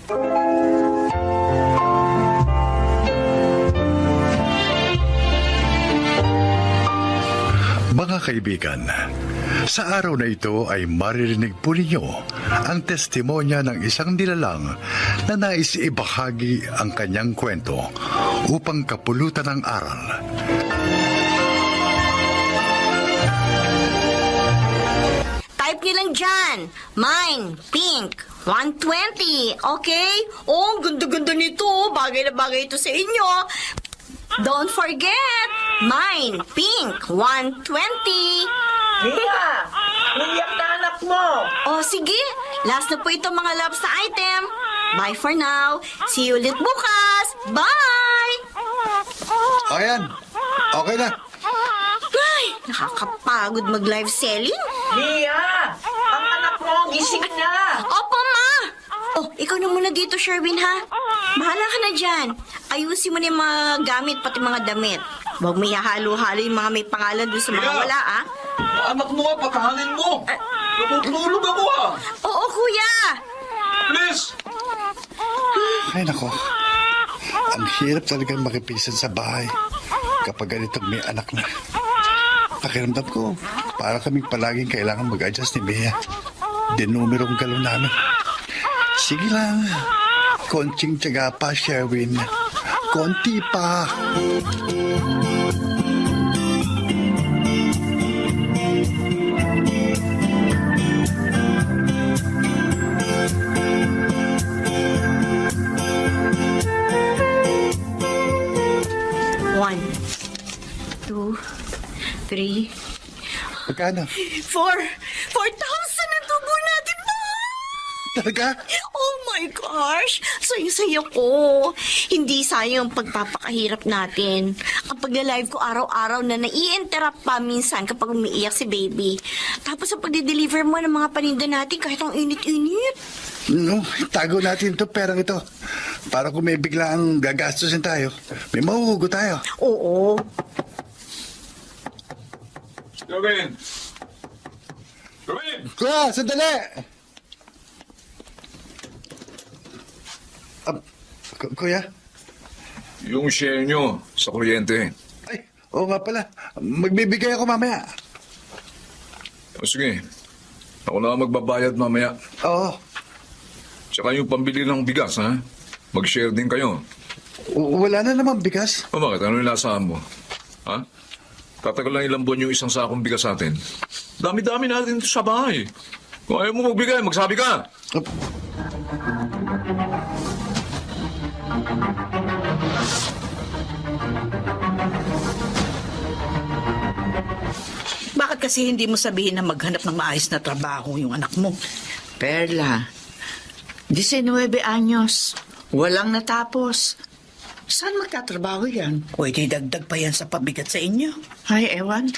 Mga kaibigan, sa araw na ito ay maririnig po ninyo ang testimonya ng isang nilalang na nais ibahagi ang kanyang kwento upang kapulutan ng aral. Type nyo lang dyan. Mine, pink, 120, okay? Oh, ang ganda-ganda nito. Bagay na bagay ito sa inyo. Don't forget, mine, pink, 120. Mia! Umiyak na anak mo! Oh, sige. Last na po ito mga loves na item. Bye for now. See you ulit bukas. Bye! Ayan, okay na. Ay, nakakapagod mag-live selling. Mia! Ang anak mo, gising na! Opo, ma! Oh, ikaw na muna dito, Sherwin, ha? Bahala ka na dyan. Ayusin mo na yung mga gamit, pati mga damit. Huwag may halo-halo yung mga may pangalan doon sa mga Kuya! wala, ah. Anak mo nga, patahanin mo! Natutulog ako ah! Oo, kuya! Please! Ay nako, ang hirap talagang makipisan sa bahay kapag ganitong may anak na. Pakiramdam ko, para kaming palaging kailangan mag-adjust ni Bea. Dinumerong galaw namin. Sige lang, konting tiyaga pa, Sherwin. Konti pa. One, two, three, Magkano? 4,000 ang tubo natin, ma! Talaga? Oh my gosh! Saya-saya ko. Hindi sayang ang pagpapakahirap natin. Ang pagla-live ko araw-araw na nai-interrupt pa minsan kapag umiiyak si baby. Tapos ang pagde-deliver mo ng mga paninda natin kahit ang init-init. No, tago natin ito, perang ito. Para kung may biglang gagastusin tayo, may mahuhugo tayo. Oo. Gawin! Gawin! Kuya, sandali! Kuya? Yung share nyo sa kuryente. Ay, oo nga pala. Magbibigay ako mamaya. O sige, ako na ang magbabayad mamaya. Oo. Tsaka yung pambili ng bigas, ha? Mag-share din kayo. Wala na naman bigas. O bakit? Ano yung lasahan mo? Ha? Tatagal lang ilang buwan yung isang sakong bigas natin. Dami-dami natin sa bahay. Kung ayaw mo magbigay, magsabi ka. Bakit kasi hindi mo sabihin na maghanap ng maayos na trabaho yung anak mo? Perla, 19 anyos, walang natapos. Saan magtatrabaho yan? Pwede dagdag pa yan sa pabigat sa inyo. Ay, ewan.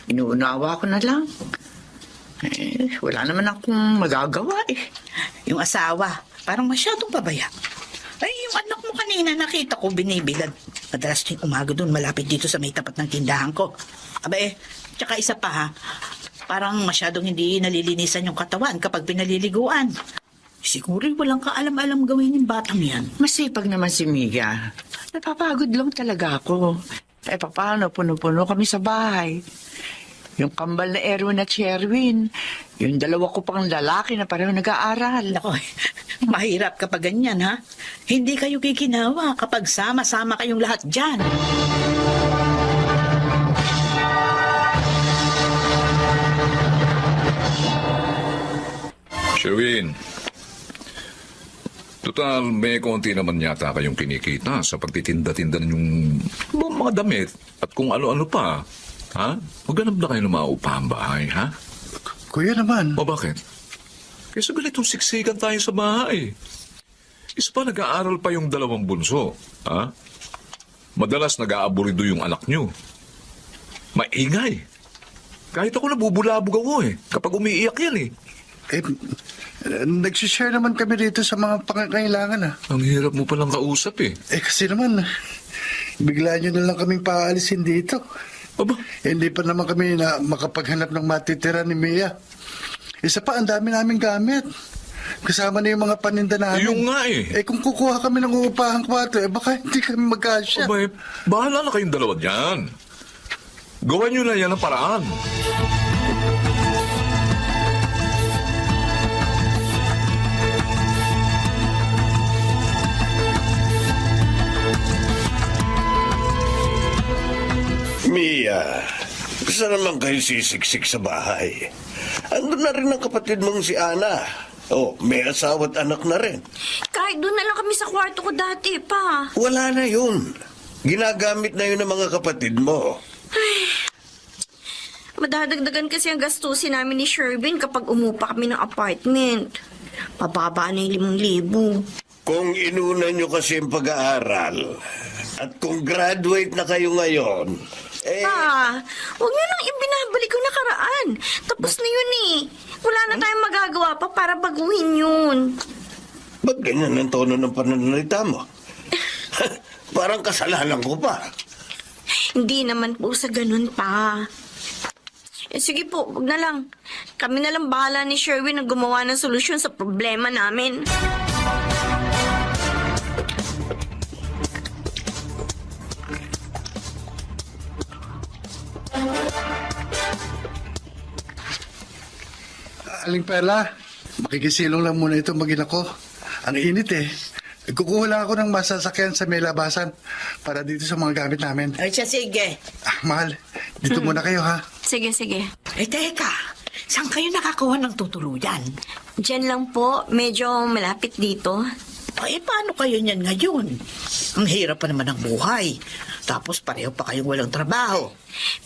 Inuunawa ko na lang. Wala naman akong magagawa eh. Yung asawa, parang masyadong pabaya. Ay, yung anak mo kanina nakita ko binibilad. Madalas tuwing umaga doon malapit dito sa may tapat ng tindahan ko. Aba tsaka isa pa ha, parang masyadong hindi nalilinisan yung katawan kapag pinaliliguan. Siguro walang kaalam-alam gawin yung batang yan. Masipag naman si Mia. Napapagod lang talaga ako. Paano? Puno-puno kami sa bahay. Yung kambal na Erwin at Sherwin. Yung dalawa ko pang lalaki na pareho nag-aaral. Nako, mahirap kapag ganyan ha. Hindi kayo kikinawa kapag sama-sama kayong lahat dyan. Sherwin, total may konti naman yata kayong kinikita sa pagtitinda-tinda yung mga damit at kung ano-ano pa. Ha? Maghanap na kayo ng mga upahang bahay, ha? Kuya naman. O bakit? Kaysa ganitong siksikan tayo sa bahay. Isa pa nag-aaral pa yung dalawang bunso, ha? Madalas nag-aaburido yung anak nyo. Maingay. Kahit ako nabubulabog ako kapag umiiyak yan Nagsishare naman kami dito sa mga pangangailangan Ang hirap mo palang kausap kasi naman, bigla nyo na lang kaming paalisin dito. Aba, Hindi pa naman kami na makapaghanap ng matitira ni Mia. Isa pa, ang dami naming gamit. Kasama na yung mga paninda namin. Yung nga eh. Eh kung kukuha kami ng uupahang kwarto, baka hindi kami magkasya. Abay, bahala na kayong dalawa dyan. Gawan nyo na yan ang paraan. Mia, saan naman kayo sisiksik sa bahay? Ando na rin ang kapatid mong si Ana. Oh, may asawa at anak na rin. Kahit doon na lang kami sa kwarto ko dati, pa. Wala na yun. Ginagamit na yun ng mga kapatid mo. Madadagdagan kasi ang gastusin namin ni Sherwin kapag umupa kami ng apartment. Pababa na yung 5,000. Kung inuna nyo kasi ang pag-aaral, at kung graduate na kayo ngayon, Huwag niyo nang ibinabalik yung nakaraan. Tapos na yun eh. Wala na tayong magagawa pa para baguhin yun. ba't ganyan ang tono ng pananalita mo? Parang kasalanan ko pa. Hindi naman po sa ganun pa. Sige po, wag na lang. Kami na lang bahala ni Sherwin na gumawa ng solusyon sa problema namin. Aling Perla, makikisilong lang muna itong magina ko. Ang init eh. Kukuha lang ako ng masasakyan sa may labasan para dito sa mga gamit namin. Ay, siya, sige. Mahal, dito muna kayo ha. Sige, sige. Eh, teka. Saan kayo nakakuha ng tutuluyan? Diyan lang po, medyo malapit dito. Eh, paano kayo niyan ngayon? Ang hirap pa naman ng buhay. Tapos pareho pa kayong walang trabaho.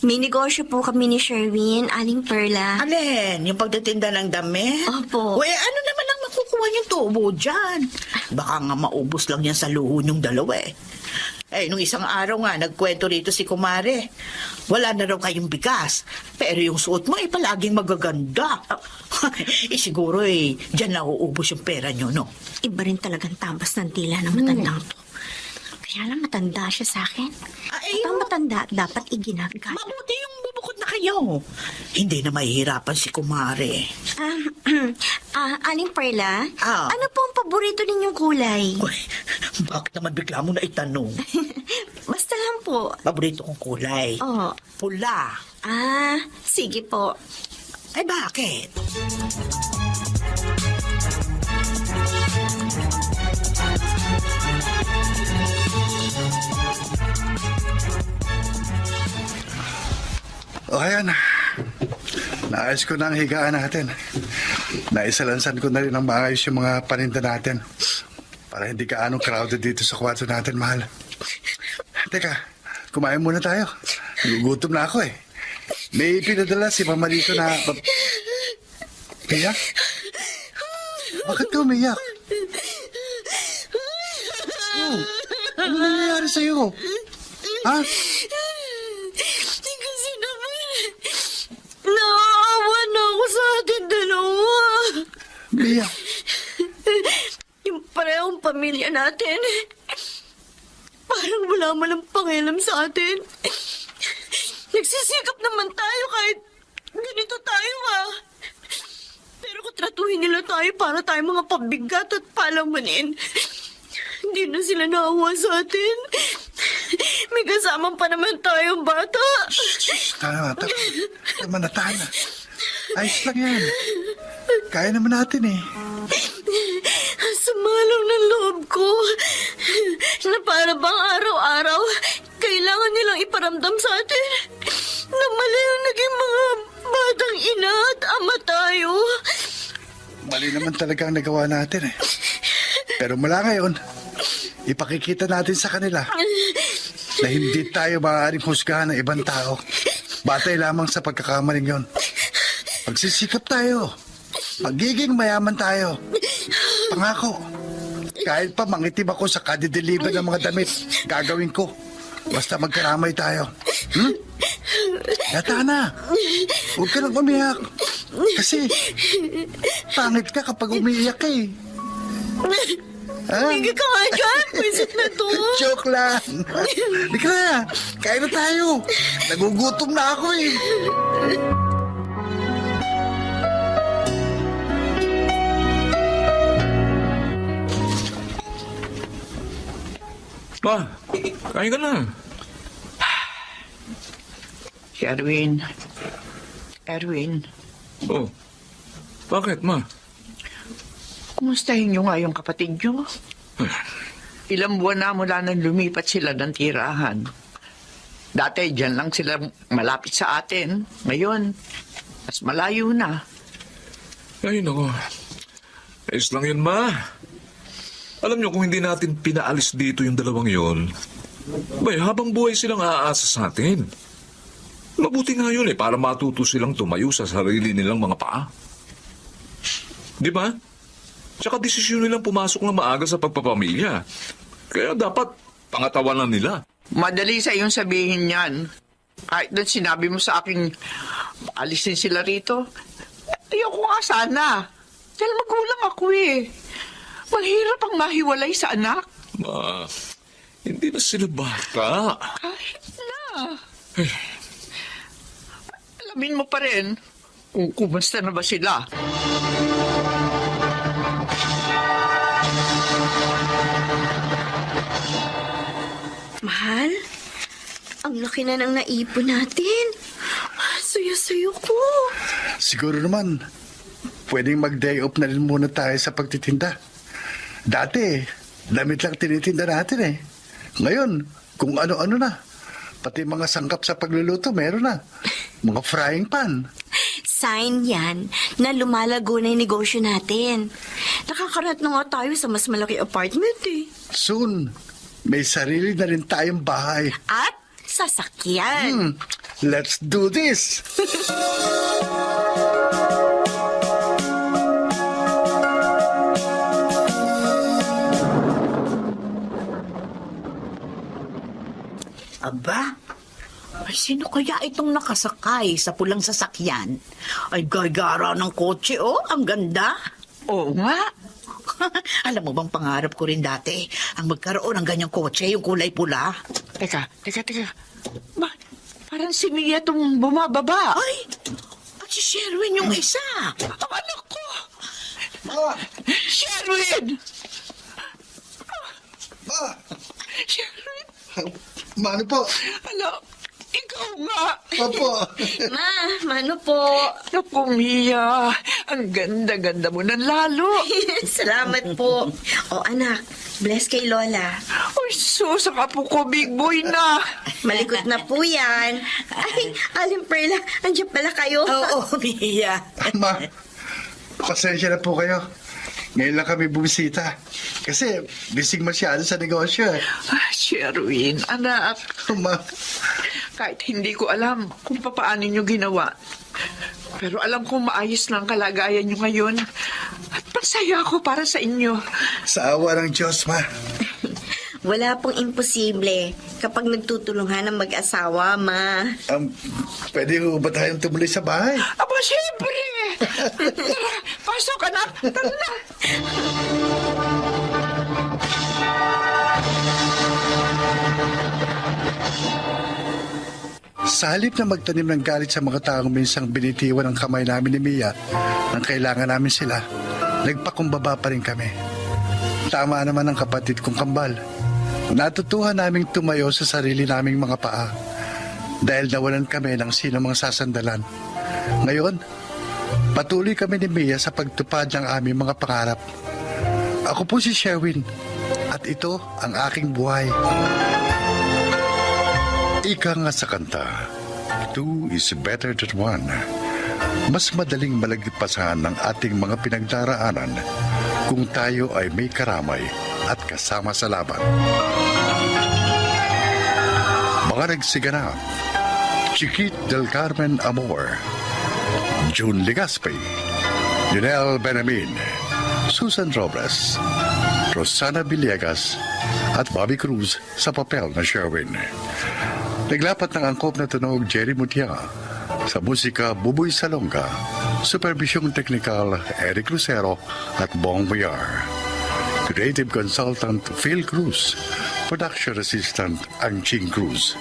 May negosyo po kami ni Sherwin, Aling Perla. Alin? Yung pagtitinda ng damit? Opo. Uy, ano naman ang makukuha niyong tubo dyan? Baka nga maubos lang yan sa luho niyong dalawa eh. Eh, nung isang araw nga, nagkwento rito si Kumare. Wala na raw kayong bigas. Pero yung suot mo ay palaging magaganda. Siguro dyan na uubos yung pera niyo, no? Iba rin talagang tabas ng tila ng matandang to. Kaya lang matanda siya sa akin. Ay, At ang matanda dapat iginagat. mabuti yung bubukod na kayo. Hindi na mahihirapan si Kumare. Aling Perla, Ah. ano po ang paborito ninyong kulay? Uy, bakit naman bigla mo na itanong? Basta lang po. Paborito kong kulay. Oh. Pula. Sige po. Ay, bakit? O ayan, naayos ko na ang higaan natin. Naisalansan ko na rin ang maayos yung mga paninda natin. Para hindi ka anong crowded dito sa kwarto natin, mahal. Teka, kumain muna tayo. Gugutom na ako eh. May pinadala si Mama Lito na... Umiyak? Bakit ka umiyak? Oh, ano nangyayari sa'yo? Ha? Kasi naman, naawa na ako sa ating dalawa. Umiyak. Yung parehong pamilya natin, parang wala man ang pakialam sa atin. Nagsisikap naman tayo kahit ganito tayo Pero kung tratuhin nila tayo para tayo mga pabigat at palamanin, hindi na sila naawa sa atin. May kasama pa naman tayong bata. Tama na. Ayos lang yan. Kaya naman natin eh. Sumalong ng loob ko na para bang araw-araw kailangan nilang iparamdam sa atin na mali ang naging mga batang ina at ama tayo. Mali naman talaga ang nagawa natin eh. Pero mula ngayon, ipakikita natin sa kanila na hindi tayo maaaring husgahan ng ibang tao. Batay lamang sa pagkakamaling yon. Magsisikap tayo. Magiging mayaman tayo. Pangako. Kahit pa mangitim ako sa kadideliver ng mga damit, gagawin ko. Basta magkaramay tayo. Yata na. Huwag ka nang umiyak. Kasi, pangit ka kapag umiiyak eh. Hindi ka nga dyan. Visit na to. Joke lang. Di ka na. Kain na tayo. Nagugutom na ako eh. Ma, kain ka na. Erwin. Erwin, Oh, bakit, ma? kumustahin niyo nga yung kapatid niyo? Ilang buwan na mula nang lumipat sila ng tirahan. Dati dyan lang sila malapit sa atin. Ngayon, mas malayo na. Ay, nako. Ayos lang yun, ma. Alam niyo, kung hindi natin pinaalis dito yung dalawang yon, bay, habang buhay silang aasa sa atin. Mabuti nga yun para matuto silang tumayo sa sarili nilang mga paa. Di ba? Tsaka desisyon nilang pumasok na maaga sa pagpapamilya. Kaya dapat pangatawanan nila. Madali sa iyong sabihin yan. Kahit na sinabi mo sa akin, alisin sila rito. Ayoko nga sana. Dahil magulang ako eh. Mahirap ang mahiwalay sa anak. Ma, hindi na sila bata. Kahit na. Alamin mo pa rin kung kumusta na ba sila. Mahal, ang laki na ng naipon natin. Suyo-suyo ko. Siguro naman, pwedeng mag-day off na rin muna tayo sa pagtitinda. Dati, damit lang tinitinda natin eh. Ngayon, kung ano-ano na. Pati mga sangkap sa pagluluto, meron na. Mga frying pan. Sign yan na lumalago na yung negosyo natin. Nakakarat na nga tayo sa mas malaki apartment eh. Soon, may sarili na rin tayong bahay. At sasakyan. Let's do this! Aba, ay sino kaya itong nakasakay sa pulang sasakyan? Ay gagara ng kotse, oh. Ang ganda. Oo nga. Alam mo bang pangarap ko rin dati ang magkaroon ng ganyang kotse, yung kulay pula? Teka. Parang si Mia itong bumababa. Ay, at si Sherwin yung isa. Ang anak ko! Ma! Sherwin! Ma! Sherwin! Mano po? Anak, ikaw nga. Opo. Ma, mano po. Naku, Mia. Ang ganda-ganda mo ng lalo. Salamat po. O anak, bless kay Lola. Ay, sus, ako ko, big boy na. Malikot na po yan. Ay, Aling Perla, andiyan pala kayo. Oo, Mia. Ma, pasensya na po kayo. Ngayon lang kami bumisita. Kasi bising masyado sa negosyo eh. Ah, Sherwin, anak. Ma, Kahit hindi ko alam kung paano nyo ginawa. Pero alam kong maayos na ang kalagayan nyo ngayon. At masaya ako para sa inyo. sa awa ng Diyos, ma. Wala pong imposible kapag nagtutulungan ng mag-asawa, ma. Pwede ho ba tayong tumuloy sa bahay? Aba, siyempre! Tara, pasok ka na! Tara na! Sa halip na magtanim ng galit sa mga taong minsang binitiwan ang kamay namin ni Mia nang kailangan namin sila, nagpakumbaba pa rin kami. Tama naman ang kapatid kong kambal. Natutuhan naming tumayo sa sarili naming mga paa dahil nawalan kami ng sino mang sasandalan. Ngayon, patuloy kami ni Mia sa pagtupad ng aming mga pangarap. Ako po si Sherwin at ito ang aking buhay. Ika nga sa kanta, two is better than one. Mas madaling malagpasan ng ating mga pinagdaraanan kung tayo ay may karamay at kasama sa laban. Mga nagsiganap, Chiquit del Carmen Amor, June Legaspi, Lionel Benamin, Susan Robles, Rosana Villegas at Bobby Cruz sa papel na Sherwin. Naglapat ng angkop na tunog Jerry Mutia. Sa musika Buboy Salonga, supervisyong teknikal Eric Lucero at Bong Boyar. Creative consultant Phil Cruz, production assistant Angching Cruz.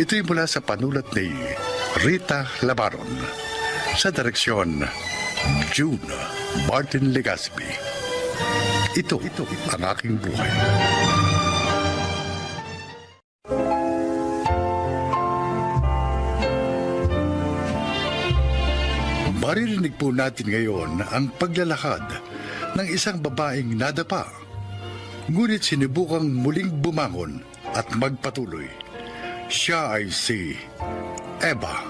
Ito'y mula sa panulat ni Rita Labaron. Sa direksyon June Martin Legaspi. Ito ang aking buhay. Maririnig po natin ngayon ang paglalakad ng isang babaeng nadapa. Ngunit sinubukang muling bumangon at magpatuloy. Siya ay si Eva.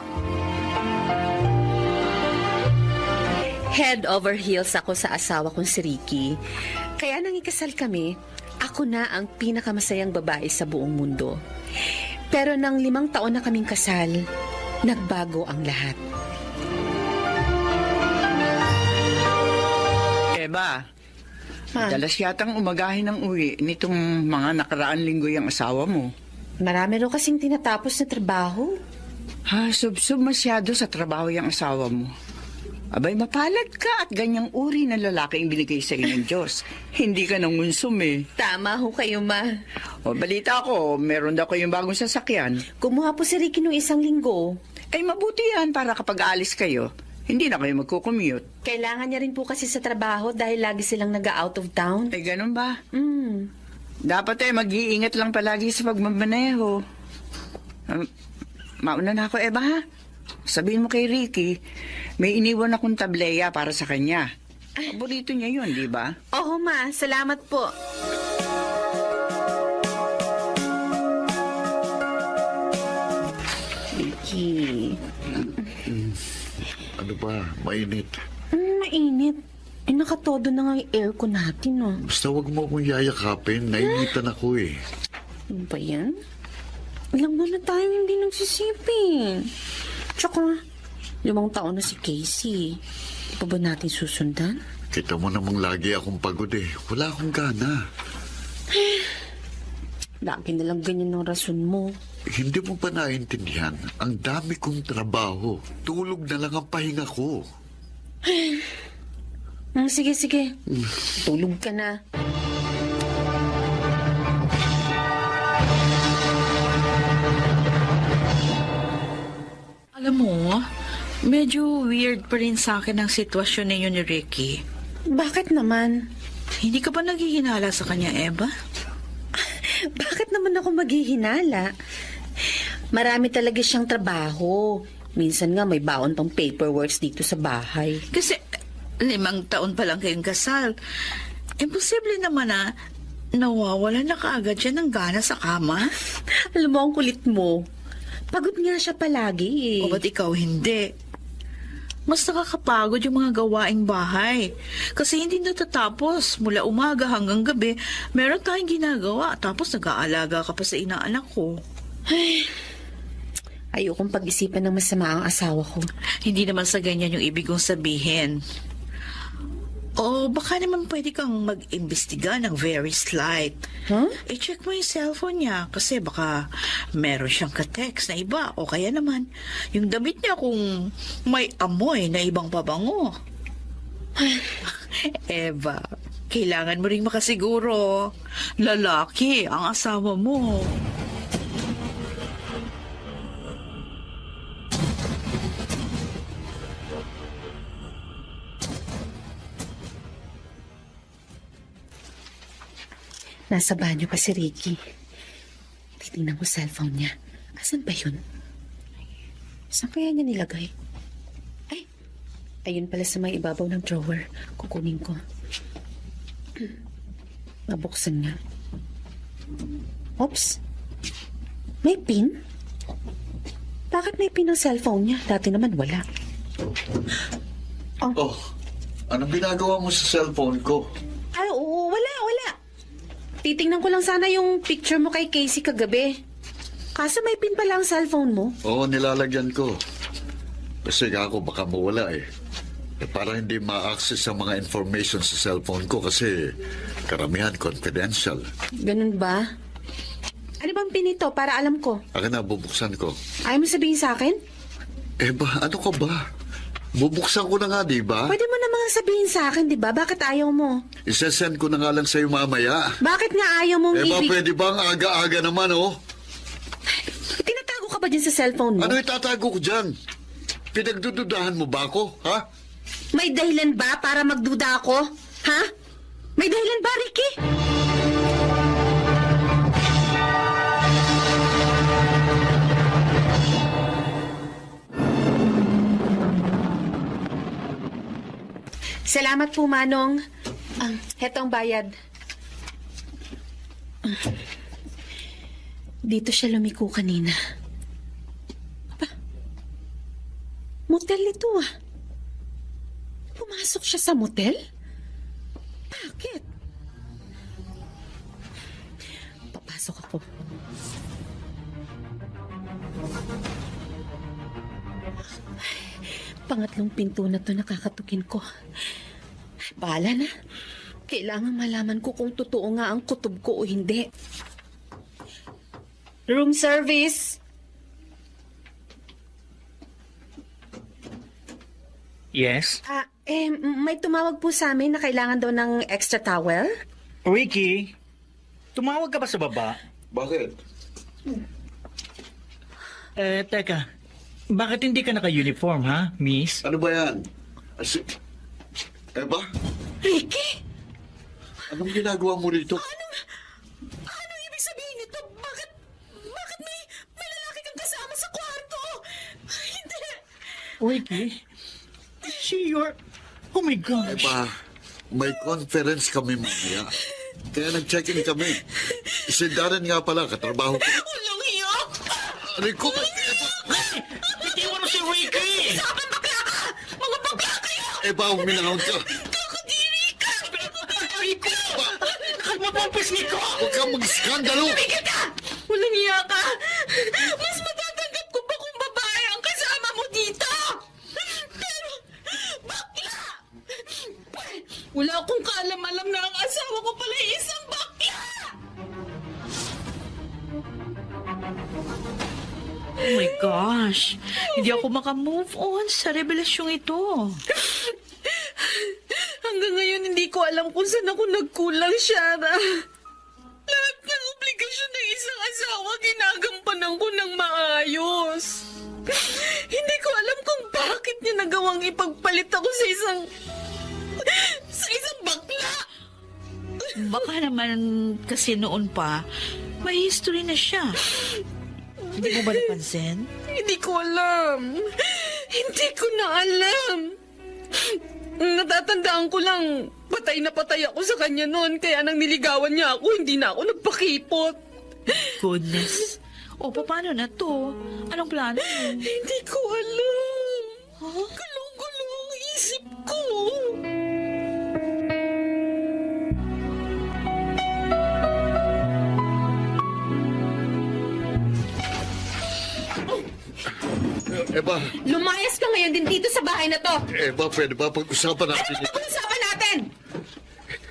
Head over heels ako sa asawa kong si Ricky. Kaya nang ikasal kami, ako na ang pinakamasayang babae sa buong mundo. Pero nang 5 taon na kaming kasal, nagbago ang lahat. Eva, dalas yatang umagahin ng uwi nitong mga nakaraan linggo yung asawa mo. Marami rin kasing tinatapos na trabaho. Sub-sub masyado sa trabaho yung asawa mo. Abay, mapalad ka at ganyang uri ng lalaki ang binigay sa iyo ng Diyos. Hindi ka nangunsum eh. Tama ho kayo, ma. O, balita ko, meron daw kayong bagong sasakyan. Kumuha po si Ricky nung 1 linggo. Ay, mabuti yan para kapag aalis kayo, hindi na kayo magkukommute. Kailangan niya rin po kasi sa trabaho dahil lagi silang nag-out of town. Ay, ganun ba? Mm. Dapat mag-iingat lang palagi sa pagmamaneho. Mauna na ako, Eva, ha? Sabihin mo kay Ricky, may iniwan akong tableya para sa kanya. Paborito niya yun, di ba? Oo, ma. Salamat po. Ricky. Ano ba? Mainit. Mainit. Nakatodo na nga yung aircon natin, oh. Basta wag mo akong yayakapin. Nainitan ako eh. Ano ba yan? Ilang buwan na tayo hindi nagsisipin. Tsaka, 5 taon na si Casey. Di pa ba natin susundan? Kita mo namang lagi akong pagod eh. Wala akong gana. Lagi na lang ganyan ang rason mo. Hindi mo pa naintindihan. Ang dami kong trabaho. Tulog na lang ang pahinga ko. Sige, sige. Tulog ka na. Alam mo, medyo weird pa rin sa akin ang sitwasyon ninyo ni Ricky. Bakit naman? Hindi ka ba naghihinala sa kanya, Eva? Bakit naman ako maghihinala? Marami talaga siyang trabaho. Minsan nga may baon pang paperworks dito sa bahay. Kasi 5 taon pa lang kayong kasal. Imposible naman na nawawala na kaagad siya ng gana sa kama. Alam mo, ang kulit mo. Pagod nga siya palagi eh. O ba't ikaw hindi? Mas nakakapagod yung mga gawaing bahay. Kasi hindi natatapos. Mula umaga hanggang gabi, meron tayong ginagawa. Tapos nag-aalaga ka pa sa inaanak ko. Ayokong pag-isipan ng masama ang asawa ko. Hindi naman sa ganyan yung ibig kong sabihin. O baka naman pwede kang mag-imbestiga ng very slight. Huh? I-check mo yung cellphone niya kasi baka meron siyang ka-text na iba o kaya naman yung damit niya kung may amoy na ibang pabango. Eva, kailangan mo ring makasiguro. Lalaki ang asawa mo. Nasa banyo pa si Ricky. Titingnan ko cellphone niya. Asan ba yun? Saan kaya niya nilagay? Ay, ayun pala sa may ibabaw ng drawer. Kukunin ko. Mabuksan niya. Oops. May pin? Bakit may pin ang cellphone niya? Dati naman wala. Oh, anong ginagawa mo sa cellphone ko? Ay, oo, wala. Titingnan ko lang sana yung picture mo kay Casey kagabi. Kaso may pin pala ang cellphone mo. Oo, nilalagyan ko. Kasi ako baka mawala eh. Para hindi ma-access ang mga information sa cellphone ko kasi karamihan confidential. Ganun ba? Ano bang pin ito para alam ko? Akin na, bubuksan ko. Ayaw mo sabihin sa akin? Ano ka ba? Bubuksan ko na nga, di ba? Pwede mo namang sabihin sa akin, di ba? Bakit ayaw mo? Isesend ko na nga lang sa'yo mamaya. Bakit nga ayaw mong Pwede bang aga-aga naman, oh? Tinatago ka ba dyan sa cellphone mo? Ano itatago ko dyan? Pinagdududahan mo ba ako, ha? May dahilan ba para magduda ako? Ha? May dahilan ba, Ricky? Salamat po, Manong. Hetong bayad. Dito siya lumiko kanina. Aba, motel ito ah. Pumasok siya sa motel? Bakit? Papasok ako. Pangatlong pinto na to nakakatukin ko. Bahala na. Kailangan malaman ko kung totoo nga ang kutob ko o hindi. Room service. Yes? May tumawag po sa amin na kailangan daw ng extra towel. Ricky, tumawag ka ba sa baba? Bakit? Teka. Bakit hindi ka naka-uniform, ha, miss? Ano ba yan? Eba, Ricky! anong ginagawa mo rito? Ano ibig sabihin nito? Bakit may lalaki kang kasama sa kwarto? Hindi! Ricky, is she your... Oh my gosh. Eba, may conference kami mamaya. Kaya nag-check-in kami. Si Darren nga pala, katrabaho ko. Walang iyo! Rico, Bitiwan mo si Ricky! Sabi bakla ka! Mga bakla kayo! Eba, uminahon ka. Kakadiri ka! Rico! Nakapapampis ni ko! Huwag kang mag-skandalo. Tumigil ka! Walang iya ka! Mas matatanggap ko pa kung babae ang kasama mo dito! Pero, bakla! Wala akong kaalam-alam na ang asawa ko pala ay isang bakla! Oh my gosh. Hindi ako makamove on sa revelasyong ito. Hanggang ngayon, hindi ko alam kung saan ako nagkulang, Shara. Lahat ng obligasyon ng isang asawa, ginagampanan ko ng maayos. Hindi ko alam kung bakit niya nagawang ipagpalit ako sa isang bakla. Baka naman kasi noon pa, may history na siya. Hindi mo ba napansin? Hindi ko alam. Hindi ko na alam. Natatandaan ko lang, patay na patay ako sa kanya noon, kaya nang niligawan niya ako, hindi na ako nagpakipot. Goodness. O, paano na to? Anong plano mo? Hindi ko alam. Gulong-gulo ang isip ko. Eba, Lumayas ka ngayon din dito sa bahay na to. Eba, pwede ba pag-usapan Ano natin ba ito? pag-usapan natin?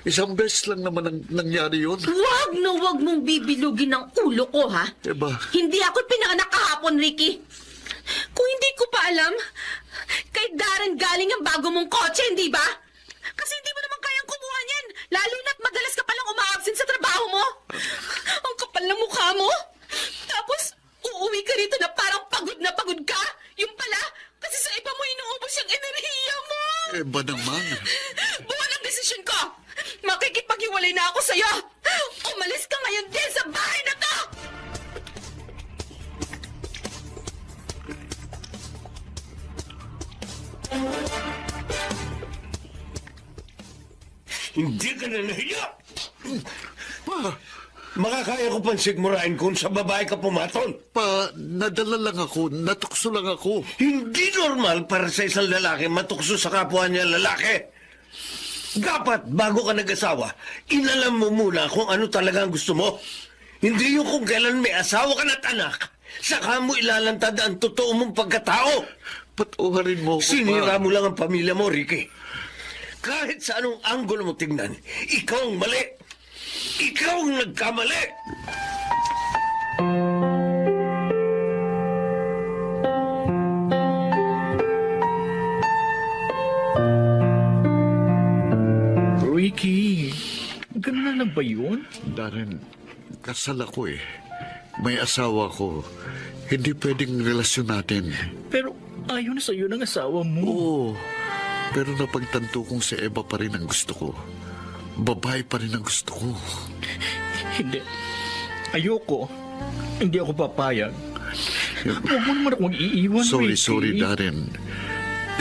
Isang beses lang naman ang nangyari yun. Huwag na huwag mong bibilugin ang ulo ko, ha? Eba, Hindi ako pinanganak kahapon, Ricky. Kung hindi ko pa alam, kay Darren galing ang bago mong kotse, hindi ba? Kasi hindi mo naman kayang kumuha niyan. Lalo na't madalas ka palang uma-absent sa trabaho mo. Ang kapal ng mukha mo. Tapos, uuwi ka rito na parang pagod na pagod ka. Yung pala, kasi sa iba mo inuubos yung enerhiya mo. Eba naman. Buwan ang desisyon ko. Makikipaghiwalay na ako sa'yo. Umalis ka ngayon din sa bahay na to. Hindi ka na nahiya! Pa, Makakaya ko pang sigmurain kung sa babae ka pumatol. nadala lang ako, natukso lang ako. Hindi normal para sa isang lalaki matukso sa kapwa niya lalaki. Dapat, bago ka nag-asawa, inalam mo muna kung ano talaga ang gusto mo. Hindi yung kung kailan may asawa ka na't anak, saka mo ilalantad ang totoo mong pagkatao. Patuharin mo ako, Sinira pa. mo lang ang pamilya mo, Ricky. Kahit sa anong anggulo mo tingnan, ikaw ang mali. Ikaw ang nagkamali. Ricky, ganun na lang ba yun? Darren, kasal ako eh. May asawa ko. Hindi pwedeng relasyon natin. Pero ayaw na sa'yo ng asawa mo. Oo, pero napagtanto kong si Eva pa rin ang gusto ko. Babae pa rin ang gusto ko. Hindi. Ayoko. Hindi ako papayag. Huwag mo naman akong iiwan, Sorry, Ricky. sorry, Darren.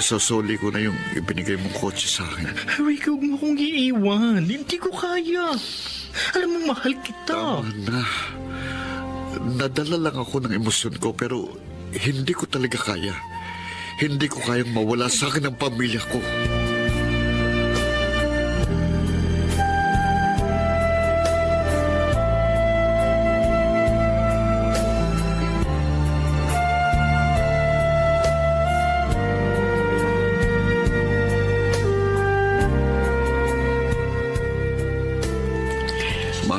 isasoli ko na yung ibinigay mong kotse sa akin. Ricky, huwag mo kong iiwan. Hindi ko kaya. Alam mo, mahal kita. Tama na. Nadala lang ako ng emosyon ko pero hindi ko talaga kaya. Hindi ko kayang mawala sa akin ang pamilya ko. Ma,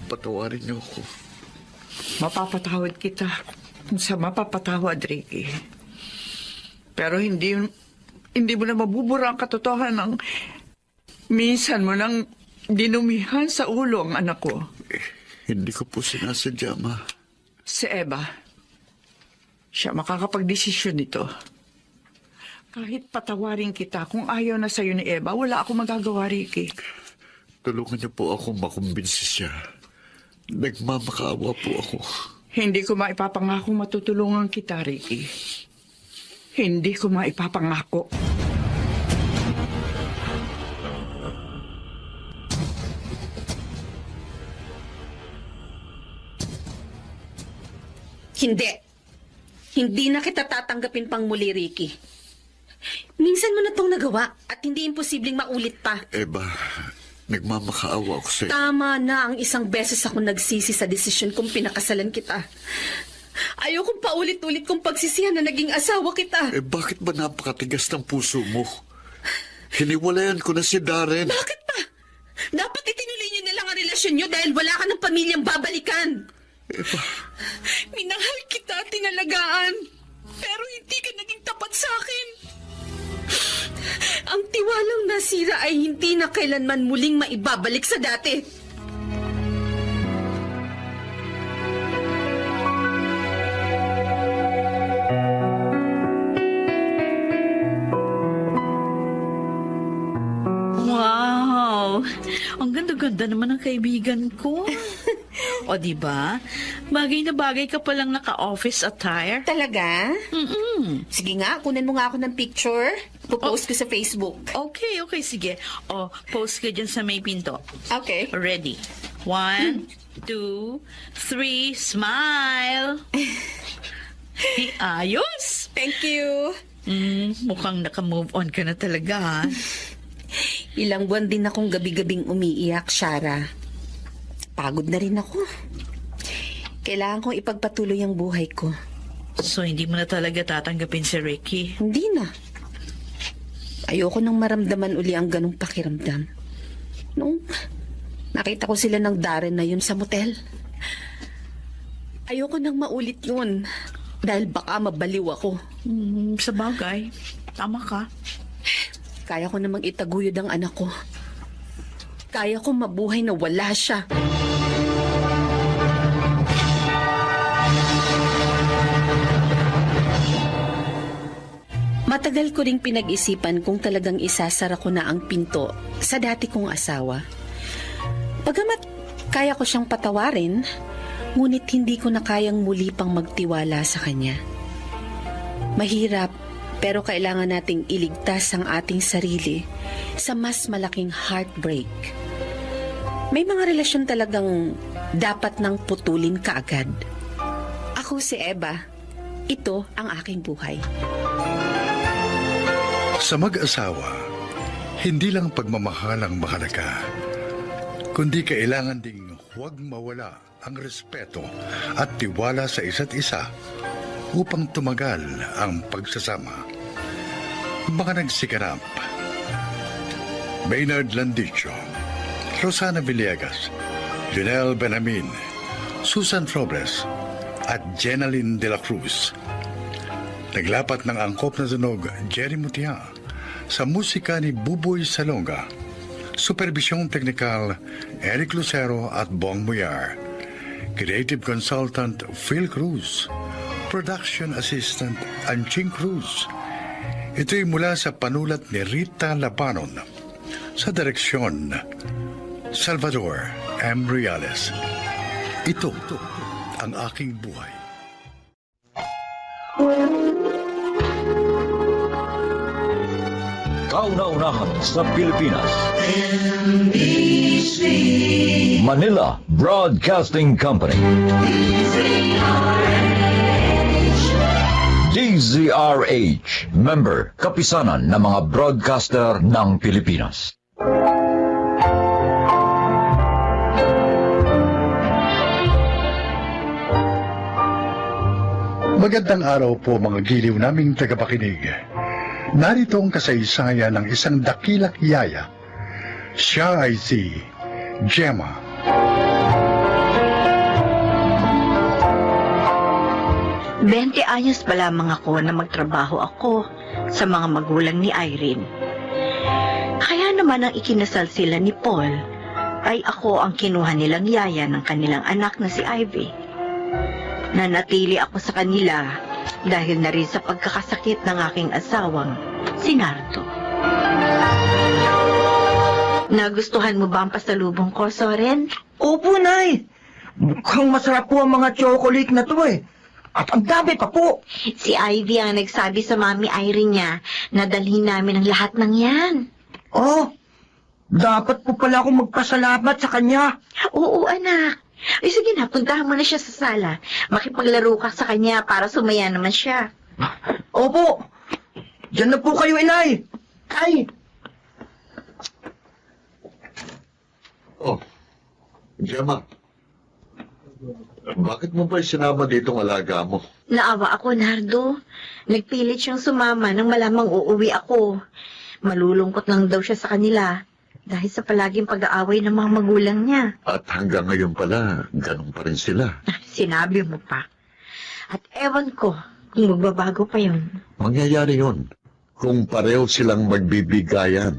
patawarin niyo ako. Mapapatawad kita kung sa mapapatawad, Ricky. Pero hindi mo na mabubura ang katotohanan ng minsan mo nang dinumihan sa ulo ang anak ko. Hindi ko po sinasadya, Ma. Si Eva. Siya makakapagdesisyon nito. Kahit patawarin kita, kung ayaw na sa'yo ni Eva, wala akong magagawa, Ricky. Tulungan niyo po ako makumbinsi siya. Nagmamakaawa po ako. Hindi ko maipapangako matutulungan kita, Ricky. Hindi ko maipapangako. Hindi. Hindi na kita tatanggapin pang muli, Ricky. Minsan mo na tong nagawa at hindi imposibleng maulit pa. Eva, nagmamakaawa ako sa'yo. Tama na ang isang beses ako nagsisi sa desisyon kong pinakasalan kita. Ayokong paulit-ulit kong pagsisihan na naging asawa kita. Bakit ba napakatigas ng puso mo? Hiniwalayan ko na si Darren. Bakit pa? Dapat itinuloy niyo na lang ang relasyon niyo dahil wala ka ng pamilyang babalikan. Eva, Minahal kita, tinalagaan. Pero hindi ka naging tapat sa akin. Ang tiwalang nasira ay hindi na kailanman muling maibabalik sa dati. Wow! Ang ganda-ganda naman ng kaibigan ko. O, di ba? Bagay na bagay ka palang naka-office attire. Talaga? Mm-mm. Sige nga, kunin mo nga ako ng picture. Pupost ko sa Facebook. Okay, sige. O, post ka dyan sa may pinto. Okay. Ready? 1, 2, 3, smile! Ayos! Thank you. Mukhang naka-move on ka na talaga, ha? Ilang buwan din akong gabi-gabing umiiyak, Shara. Pagod na rin ako. Kailangan kong ipagpatuloy ang buhay ko. So, hindi mo na talaga tatanggapin si Ricky? Hindi na. Ayoko nang maramdaman uli ang ganong pakiramdam. Nung nakita ko sila ng Darren na yun sa motel. Ayoko nang maulit yun. Dahil baka mabaliw ako. Sa bagay. Tama ka. Kaya ko namang itaguyod ang anak ko. Kaya ko mabuhay na wala siya. Matagal ko ring pinag-isipan kung talagang isasara ko na ang pinto sa dati kong asawa. Pagamat kaya ko siyang patawarin, ngunit hindi ko na kayang muli pang magtiwala sa kanya. Mahirap, pero kailangan nating iligtas ang ating sarili sa mas malaking heartbreak. May mga relasyon talagang dapat nang putulin kaagad. Ako si Eva. Ito ang aking buhay. Sa mag-asawa, hindi lang pagmamahal ang mahalaga, kundi kailangan ding huwag mawala ang respeto at tiwala sa isa't isa upang tumagal ang pagsasama. Mga nagsikanap: Maynard Landicho, Rosana Villegas, Junel Benamin, Susan Robles, at Jenaline de la Cruz. Naglapat ng angkop na tunog Jerry Mutia sa musika ni Buboy Salonga. Supervisyong teknikal Eric Lucero at Bong Muyar. Creative Consultant Phil Cruz. Production Assistant Anching Cruz. Ito'y mula sa panulat ni Rita Lapanon. Sa direksyon Salvador M. Reales. Ito ang aking buhay. Kauna-unahan sa Pilipinas. Manila Broadcasting Company. DZRH, member, kapisanan ng mga broadcaster ng Pilipinas. Magandang araw po mga giliw naming tagapakinig. Narito ang kasaysayan ng isang dakilak yaya. Siya ay si Gemma. Bente anyos pa lamang ako na magtrabaho ako sa mga magulang ni Irene. Kaya naman ang ikinasal sila ni Paul, ay ako ang kinuha nilang yaya ng kanilang anak na si Ivy. Nanatili ako sa kanila dahil na rin sa pagkakasakit ng aking asawang, si Nardo. Nagustuhan mo ba ang pasalubong ko, Soren? Opo, Nay. Mukhang masarap po ang mga chocolate na to eh. At ang dami pa po. Si Ivy ang nagsabi sa Mami Irene niya na dalhin namin ang lahat ng yan. Oh, dapat po pala akong magpasalamat sa kanya. Oo, anak. Ay, sige na, puntahan mo na siya sa sala. Makipaglaro ka sa kanya para sumaya naman siya. Opo. Diyan na po kayo, Inay. Ay, Oh, Gemma. Bakit mo ba sinama ditong alaga mo? Naawa ako, Nardo. Nagpilit siyang sumama nang malamang uuwi ako. Malulungkot lang daw siya sa kanila dahil sa palaging pag-aaway ng mga magulang niya. At hanggang ngayon pala, ganun pa rin sila. Sinabi mo pa. At ewan ko kung magbabago pa yun. Mangyayari yun kung pareho silang magbibigayan.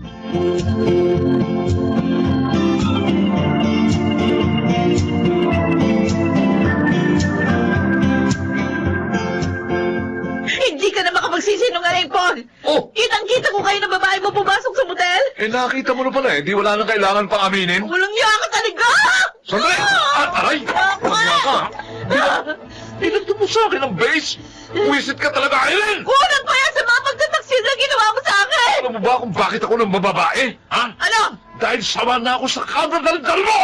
Hindi ka na makapagsisinungaling, Paul! Oh! Kitang-kita ko kayo na babae mo pumasok sa motel! Eh, nakita mo na pala eh. Di wala nang kailangan pang aminin. Walang niya ka talaga! Sandali! Aray! Pagya ka! Pinagto mo sa akin ang base! Wisit ka talaga, Irene! Kulang pa yan sa mga pagtataksil na ginawa mo sa akin! Alam mo ba kung bakit ako ng mababae? Ha? Ano? Dahil sama na ako sa kabra-dal-dal mo!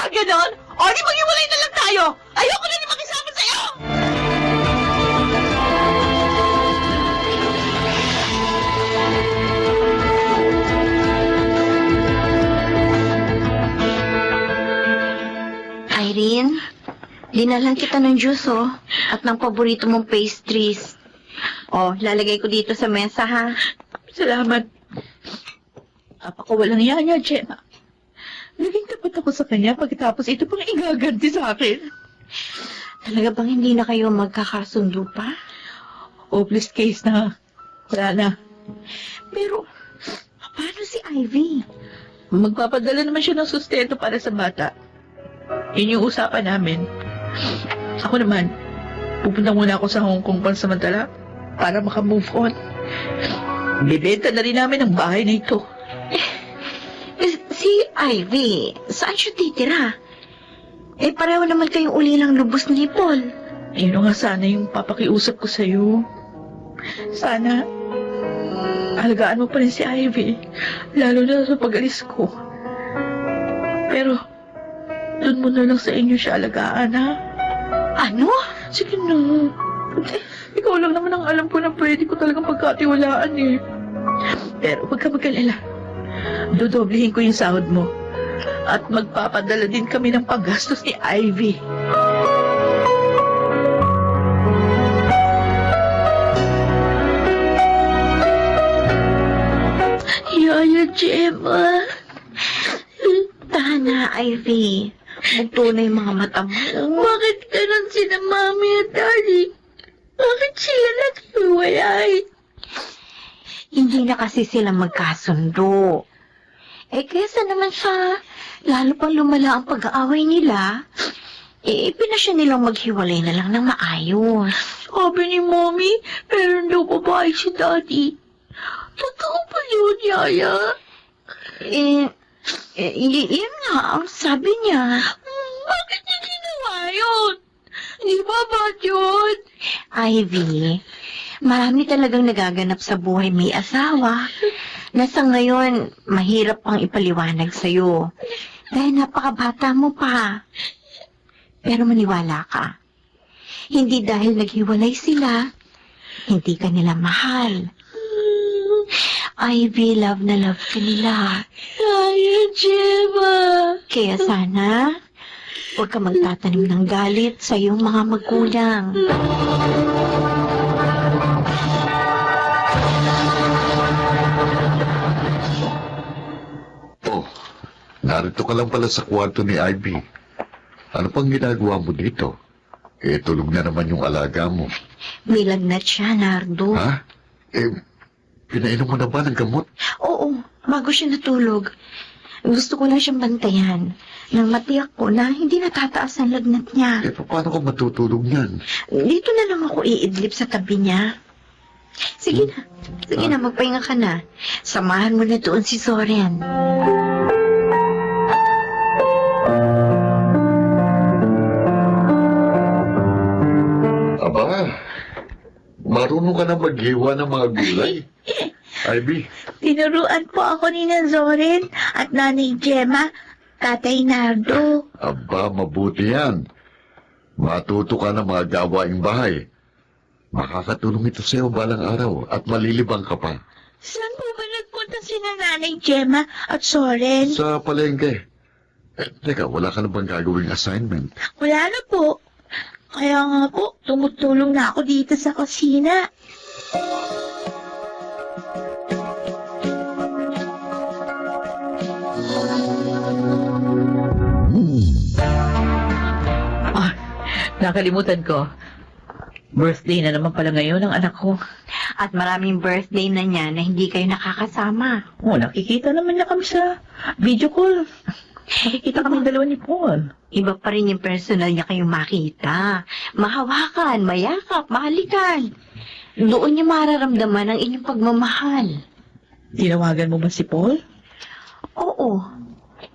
Ganon? O di maghiwalay na lang tayo! Ayoko na din makisama sa'yo! Irene, dinalan kita ng juice, oh, at ng paborito mong pastries. Oh, lalagay ko dito sa mesa, ha? Salamat. Napakawalang yaya, Gemma. Naging tapat ako sa kanya pagkatapos ito pang igaganti sa akin. Talaga bang hindi na kayo magkakasundo pa? Hopeless case na. Wala na. Pero, paano si Ivy? Magpapadala naman siya ng sustento para sa bata. Yun yung usapan namin. Ako naman, pupunta muna ako sa Hong Kong pansamantala para makamove on. Bibenta na rin namin ang bahay na ito. Si Ivy, saan siya titira? Eh, pareho naman kayong ulilang lubos ni Paul. Ayun nga sana yung papakiusap ko sa'yo. Sana, alagaan mo pa rin si Ivy, lalo na sa pag-alis ko. Pero, doon mo na lang sa inyo siya alagaan, ha? Ano? Sige na. Ikaw lang naman ang alam ko na pwede ko talagang pagkatiwalaan, eh. Pero huwag ka mag-alala. Dodoblehin ko yung sahod mo. At magpapadala din kami ng paggastos ni Ivy. Yaya Gemma. Tahan na, Ivy. Magtunay mga mata mo. Bakit ganun sila Mami at Daddy? Bakit sila naghiwalay? Hindi na kasi sila magkasundo. Eh, kesa naman sa lalo pang lumala ang pag-aaway nila, eh, pinasya nilang maghiwalay na lang ng maayos. Sabi ni Mommy, meron daw babae si Daddy. Totoo ba yun, Yaya? Yun nga ang sabi niya. Bakit niya ginawa yun? Di ba bad yun? Ivy, Marami talagang nagaganap sa buhay may asawa na sa ngayon mahirap pang ipaliwanag sa'yo dahil napakabata mo pa. Pero maniwala ka, hindi dahil naghiwalay sila, hindi ka nila mahal. Ivy, love na love ka nila. Kaya sana, huwag ka magtatanim ng galit sa iyong mga magulang. Oh, narito ka lang pala sa kwarto ni Ivy. Ano pang ginagawa mo dito? Eh, tulog na naman yung alaga mo. May lagnat siya, Nardo. Ha? Eh, pinainom mo na ba ng gamot? Oo, bago siya natulog. Gusto ko lang siyang bantayan nang matiyak ko na hindi natataas ang lagnat niya. Eh, paano ko matutulog niyan? Dito na lang ako iidlip sa tabi niya. Sige na. Sige na, magpahinga ka na. Samahan mo na doon si Soren. Aba, marunong ka na maghiwa ng mga gulay. Ivy, Tinuruan po ako ni Zoren at Nanay Gemma, Tatay Nardo. aba, mabuti yan. Matuto ka ng mga gawaing bahay. Makakatulong ito sa'yo balang araw at malilibang ka pa. Saan po ba nagpunta sina Nanay Gemma at Soren? Sa palengke. Eh, teka, wala ka na bang gagawing assignment? Wala na po. Kaya nga po, tumutulong na ako dito sa kusina. Nakalimutan ko. Birthday na naman pala ngayon ng anak ko. At maraming birthday na niya na hindi kayo nakakasama. Oh, nakikita naman niya kami sa video call. Nakikita kami dalawa ni Paul. Iba pa rin yung personal niya kayong makita. Mahawakan, mayakap, mahalikan. Doon niya mararamdaman ang inyong pagmamahal. Tinawagan mo ba si Paul? Oo.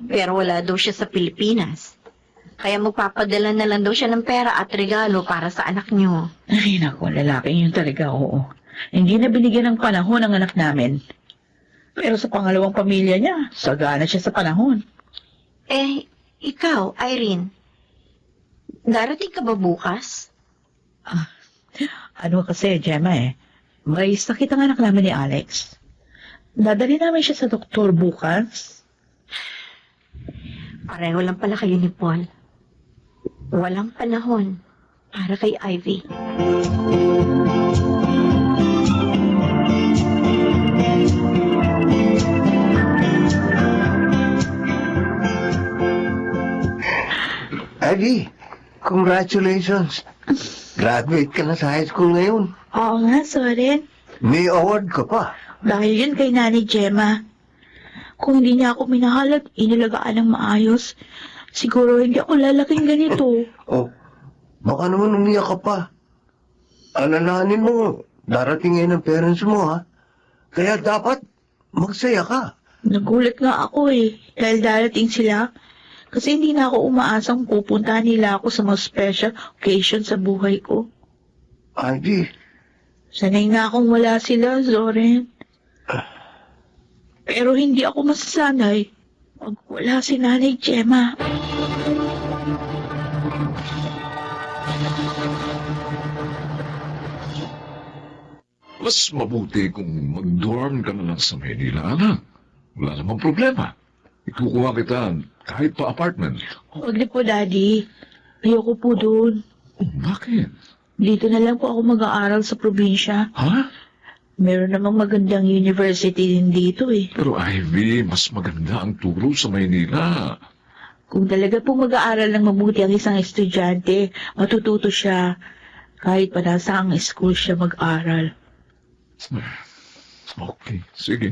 Pero wala daw siya sa Pilipinas. Kaya magpapadala na lang daw siya ng pera at regalo para sa anak niyo. Ay, naku, lalaking yun talaga, oo. Hindi na binigyan ng panahon ang anak namin. Pero sa pangalawang pamilya niya, sagana siya sa panahon. Eh, ikaw, Irene, darating ka ba bukas? Ano kasi, Gemma may sakit ang anak namin ni Alex. Dadali namin siya sa doktor bukas. Pareho lang pala kayo ni Paul. Walang panahon para kay Ivy. Ivy, congratulations. Graduate ka na sa high school ngayon. Oo nga, Soren. May award ka pa. Dahil yun kay Nanay Gemma. Kung hindi niya ako minahal at inilagaan ng maayos, siguro hindi ako lalaking ganito. Oh, baka naman umiyak ka pa. Alalahanin mo, darating ngayon ang parents mo, ha? Kaya dapat magsaya ka. Nagulat nga ako dahil darating sila. Kasi hindi na ako umaasang pupuntahan nila ako sa mga special occasion sa buhay ko. Ivy, Sanay na akong wala sila, Zoren. Pero hindi ako masasanay pag wala si Nanay Gemma. Mas mabuti kung mag-dorm ka na lang sa Manila, anak. Wala namang problema. Ikukuha kita kahit pa apartment. Huwag na po, Daddy. Ayoko po doon. Oh, bakit? Dito na lang po ako mag-aaral sa probinsya. Ha? Meron namang magandang university din dito Pero Ivy, mas maganda ang turo sa Maynila. Kung talaga po mag-aaral ng mabuti ang isang estudyante, matututo siya kahit pa nasa ang school siya mag-aral. Okay, sige.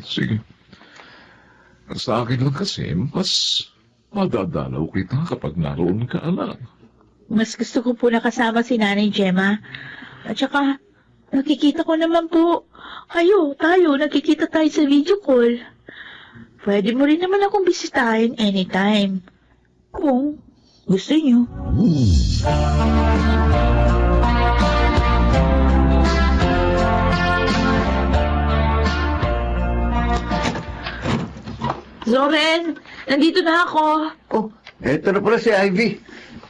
Sa akin lang kasi, mas madadalaw kita kapag naroon ka, anak. Mas gusto ko po nakasama si Nanay Gemma. At saka, nakikita ko naman po. Tayo, nakikita tayo sa video call. Pwede mo rin naman akong bisitahin anytime. Kung gusto niyo. Zoren, nandito na ako. Oh, eto na pala si Ivy.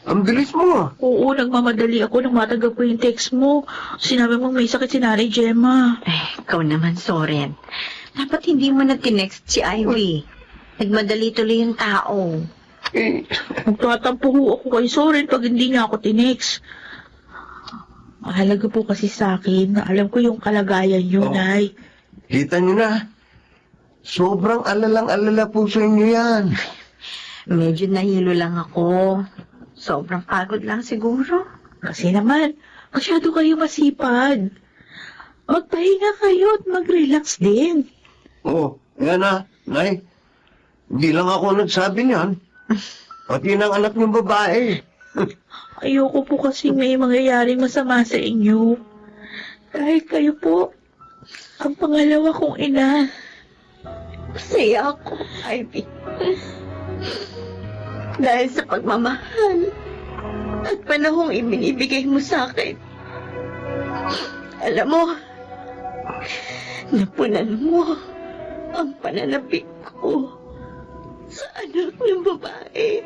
Ang bilis mo. Oo, nagmamadali ako nang matanggap ko yung text mo. Sinabi mo may sakit si Nanay Gemma. Ikaw naman, Soren. Dapat hindi mo na tinext si Ivy. Nagmadali tuloy yung tao. Magtatampo ho ako kay Soren pag hindi niya ako tinext. Mahalaga po kasi sa akin na alam ko yung kalagayan niyo, Nay. Kita niyo na. Sobrang alalang-alala po sa inyo yan. Medyo nahilo lang ako. Sobrang pagod lang siguro. Kasi naman, masyado kayo masipag. Magpahinga kayo at mag-relax din. Oh, yan na, Nay. Hindi lang ako nagsabi niyan. Pati ng anak niyong babae. Ayoko po kasi may mangyayaring masama sa inyo. Dahil kayo po, ang pangalawa kong ina. Masaya ako, Ivy. Dahil sa pagmamahal at panahong ibinibigay mo sa akin. Alam mo, napunan mo ang pananabik ko sa anak ng babae.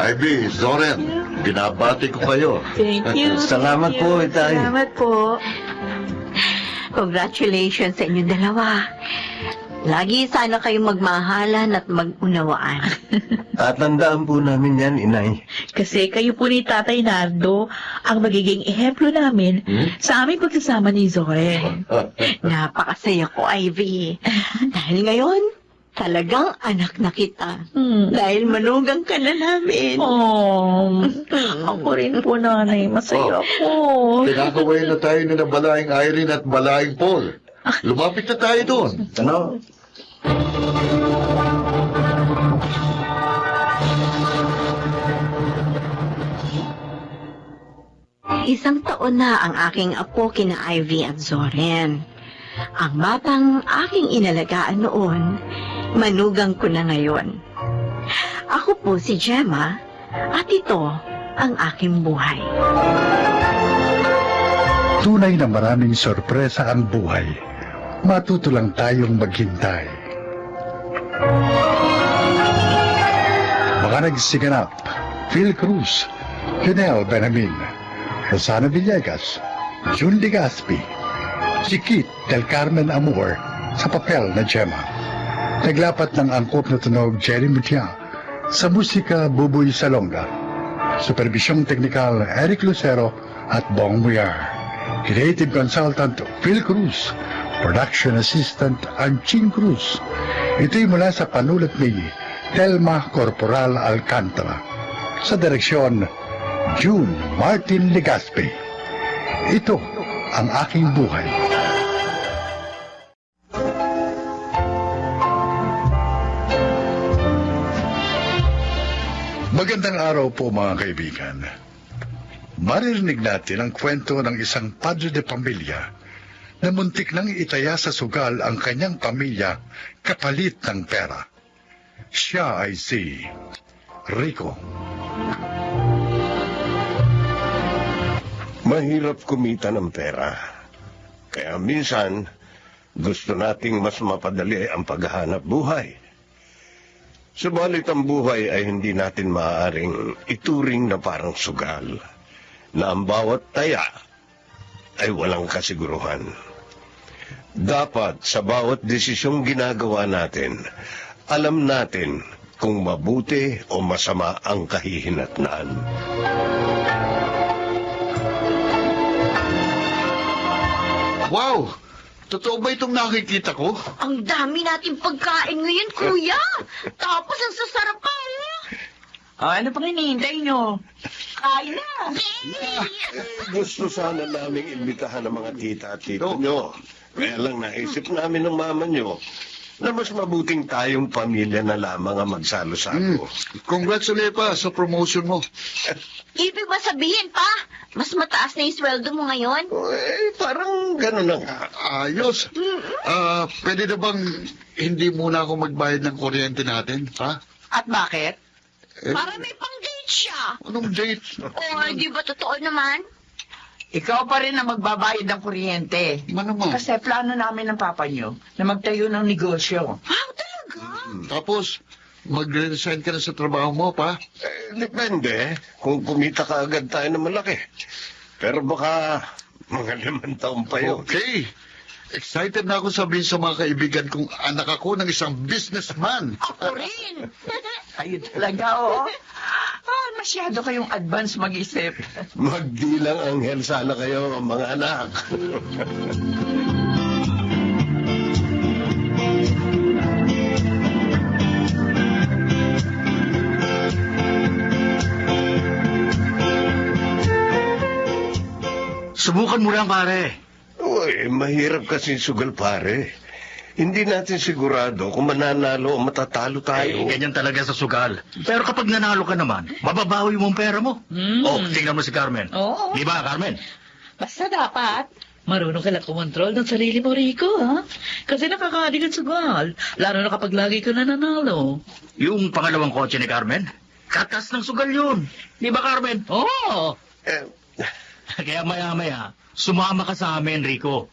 Ivy, Zoren, binabati ko kayo. Thank you. Salamat po, Itay. Salamat po. Congratulations sa inyong dalawa. Lagi sana kayong magmahalan at mag-unawaan. Tatandaan po namin yan, Inay. Kasi kayo po ni Tatay Nardo ang magiging ehemplo namin sa aming pagsasama ni Zoren. Napakasaya ko, Ivy. Dahil ngayon, talagang anak na kita. Dahil manugang ka na namin. Oh, ako rin po, Nanay. Masaya ako. Pinakaway na tayo ni na Balaing Irene at Balaing Paul. Lumapit na tayo doon. Ano? Isang taon na ang aking apo kina Ivy at Zoren. Ang batang aking inalagaan noon, manugang ko na ngayon. Ako po si Gemma at ito ang aking buhay. Tunay na maraming sorpresa ang buhay. Matuto lang tayong maghintay. Mga nagsiganap, Phil Cruz, Janelle Benamin, Rosana Villegas, June Legaspi, Chiquit del Carmen Amor sa papel na Gemma. Naglapat ng angkop na tunog Jerry Mutia, sa musika Buboy Salonga. Supervisyong teknikal Eric Lucero at Bong Muyar. Creative Consultant Phil Cruz. Production Assistant Anching Cruz. Ito'y mula sa panulat ni Telma Corporal Alcantara. Sa direksyon, June Martin Legaspi. Ito ang aking buhay. Magandang araw po mga kaibigan. Maririnig natin ang kwento ng isang padre de pamilya na muntik nang itaya sa sugal ang kanyang pamilya kapalit ng pera. Siya ay si Rico. Mahirap kumita ng pera. Kaya minsan, gusto nating mas mapadali ang paghahanap buhay. Subalit ang buhay ay hindi natin maaaring ituring na parang sugal, na ang bawat taya ay walang kasiguruhan. Dapat sa bawat desisyong ginagawa natin, alam natin kung mabuti o masama ang kahihinatnan. Wow! Totoo ba itong nakikita ko? Ang dami nating pagkain ngayon, kuya. Tapos ang sasarap pa, Ano pang hinihintay nyo? Kain na. Gusto sana naming imbitahan ng mga tita at tito nyo. Kaya lang naisip namin ng mama nyo na mas mabuting tayong pamilya na lamang ang magsalo-salo. Congrats ulit pa sa promotion mo. Ibig ba sabihin pa, mas mataas na yung sweldo mo ngayon? Parang gano'n na nga. Ayos. Pwede na bang hindi muna ako magbayad ng kuryente natin, ha? At bakit? Para may pang-date siya. Anong date? O, di ba totoo naman? Ikaw pa rin ang magbabayad ng kuryente. Naman. Kasi plano namin ng papa nyo na magtayo ng negosyo. Wow, talaga? Tapos, magre-resign ka na sa trabaho mo, pa? Depende. Kung kumita ka agad tayo na malaki. Pero baka mga 5 taon pa yun. Okay. Excited na ako sabihin sa mga kaibigan kong anak ako ng isang businessman. Ako rin. Ayun talaga, oo. Masyado kayong advance mag-isip. Magdilang anghel sana kayo, mga anak. Subukan mo lang, pare. Uy, mahirap kasi sugal, pare. Hindi natin sigurado kung mananalo o matatalo tayo. Ganyan talaga sa sugal. Pero kapag nanalo ka naman, mababawi mo ang pera mo. Oh, tingnan mo si Carmen. Oo. Di ba, Carmen? Basta dapat, marunong ka lang kumontrol ng sarili mo, Rico, ha? Kasi nakakaadigan sugal, lalo na kapag lagi ka nananalo. Yung pangalawang kotse ni Carmen, katas ng sugal yun. Di ba, Carmen? Oo. Kaya maya-maya, sumama ka sa amin, Rico.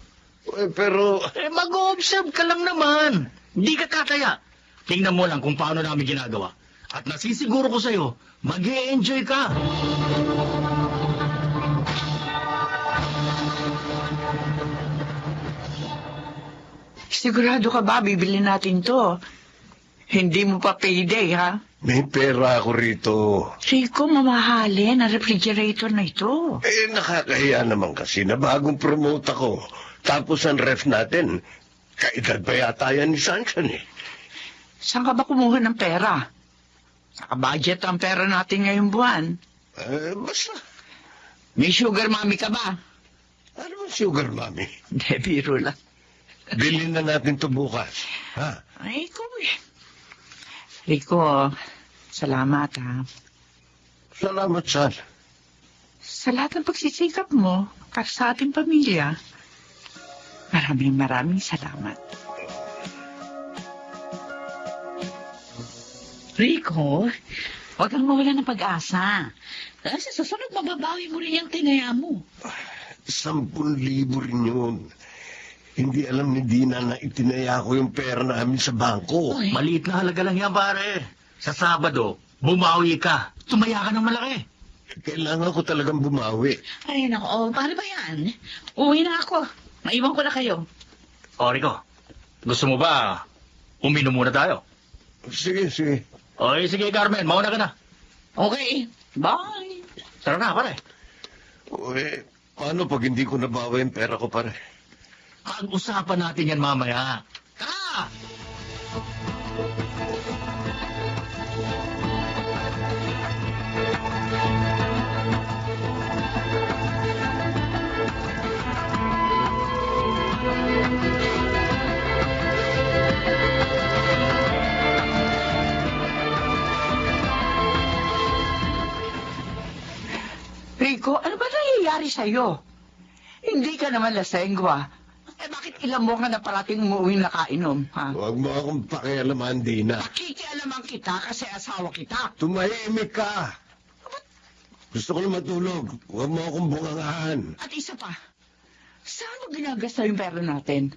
Pero, Mag-observe ka lang naman. Hindi ka kataya. Tingnan mo lang kung paano namin ginagawa. At nasisiguro ko sa'yo, mag-e-enjoy ka. Sigurado ka ba bibili natin to? Hindi mo pa payday, ha? may pera ako rito. Rico, mamahalin ang refrigerator na ito. Nakakahiya naman kasi na bagong promote ako. Tapos ang ref natin, kaedad pa yata yan ni Sunshine eh. Saan ka ba kumuha ng pera? Naka-budget ang pera natin ngayong buwan. Basta, May sugar mommy ka ba? ano ba sugar mommy? Hindi, biro lang. Bilhin na natin to bukas. Ha? Ay, Rico, salamat, ha? Salamat, San. Sa lahat ng pagsisikap mo para sa ating pamilya. Maraming salamat. Rico, huwag kang mawala ng pag-asa. Kasi sa susunod, mababawi mo rin yung tinaya mo. 10,000 rin yun. Hindi alam ni Dina na itinaya ko yung pera namin sa bangko. Ay. Maliit na halaga lang yan, pare. Sa Sabado, bumawi ka. Tumaya ka ng malaki. Kailangan ko talagang bumawi. Ay, nako, paano ba yan? Uwi na ako. Maiwan ko na kayo. O, Rico, gusto mo ba uminom muna tayo? Sige. O, sige, Carmen, mauna ka na. Okay, bye. Tara na, pare. Paano pag hindi ko nabawi yung pera ko, pare? Pag-usapan natin yan mamaya. Tara! Rico, ano ba nangyayari sa'yo? Hindi ka naman lasengwa. Bakit ilang mo ka na parating umuwi nakainom, ha? Huwag mo akong pakialaman, Dina. Pakikialaman kita kasi asawa kita. Tumahimik ka. Gusto ko na matulog. Huwag mo akong bungangahan. At isa pa, saan mo ginagasta yung pera natin?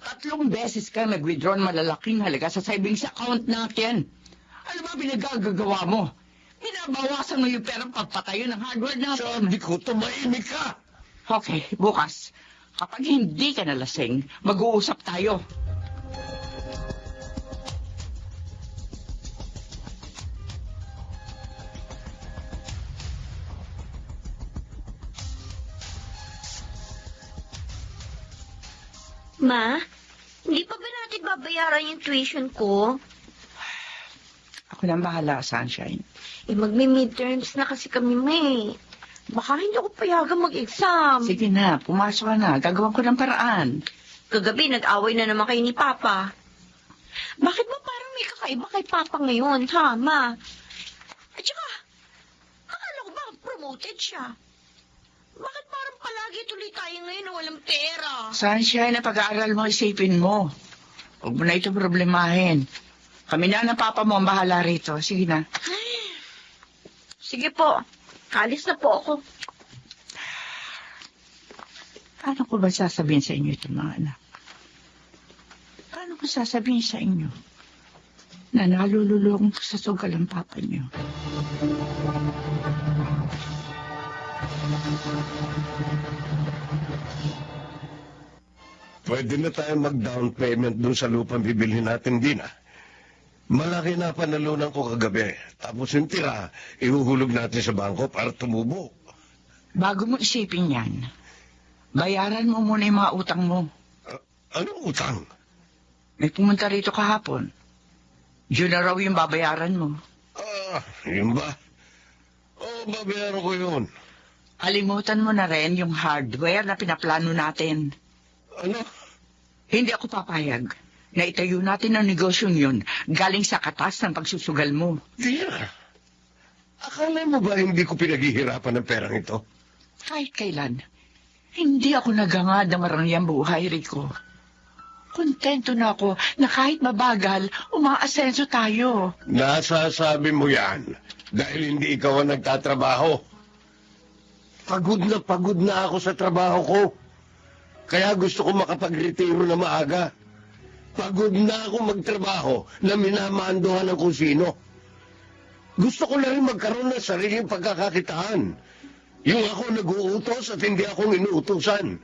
3 beses kang nag-withdraw ng malalaking halaga sa savings account natin. Ano ba pinagagagawa mo? Binabawasan mo yung perang pagpatayo ng hardware natin. Sabi ko, tumahimik ka. Okay, bukas. Kapag hindi ka nalasing, mag-uusap tayo. Ma, hindi pa ba natin babayaran yung tuition ko? Ako lang bahala, Sunshine. Magmi-midterms na kasi kami, May. Baka hindi ako payagang mag-exam. Sige na, pumasok ka na. Gagawin ko ng paraan. Kagabi, nag-away na naman kayo ni Papa. Bakit ba parang may kakaiba kay Papa ngayon, ha, Ma? At saka, akala ko ba promoted siya? Bakit parang palagi tuloy tayo ngayon na walang pera? Sunshine, na pag-aaral mo, isipin mo. Huwag mo na ito problemahin. Kami na ng papa mo ang bahala rito. Sige na. Sige po, kalis na po ako. Paano ko ba sasabihin sa inyo itong mga anak? Paano ko sasabihin sa inyo na nalululong sa sugal ang papa niyo? Pwede na tayo mag-down payment dun sa lupang bibilhin natin din, ah. Malaki na panalunan ko kagabi. Tapos yung tira, ihuhulog natin sa bangko para tumubo. Bago mo isipin yan, bayaran mo muna yung mga utang mo. Anong utang? May pumunta rito kahapon. Yun na raw yung babayaran mo. Yun ba? Babayaran ko yun. Alimutan mo na rin yung hardware na pinaplano natin. Ano? Hindi ako papayag na itayo natin ang negosyong yun galing sa katas ng pagsusugal mo. Tira, akala mo ba hindi ko pinaghihirapan ng perang ito? Kahit kailan, hindi ako nagangad ng marangyang buhay, Rico. Kontento na ako na kahit mabagal, umaasenso tayo. Nasasabi mo yan dahil hindi ikaw ang nagtatrabaho. Pagod na ako sa trabaho ko. Kaya gusto ko makapag-retiro na maaga. Pagod na ako magtrabaho na minamandohan ng kung sino. Gusto ko na rin magkaroon ng sariling pagkakakitaan. Yung ako nag-uutos at hindi akong inuutosan.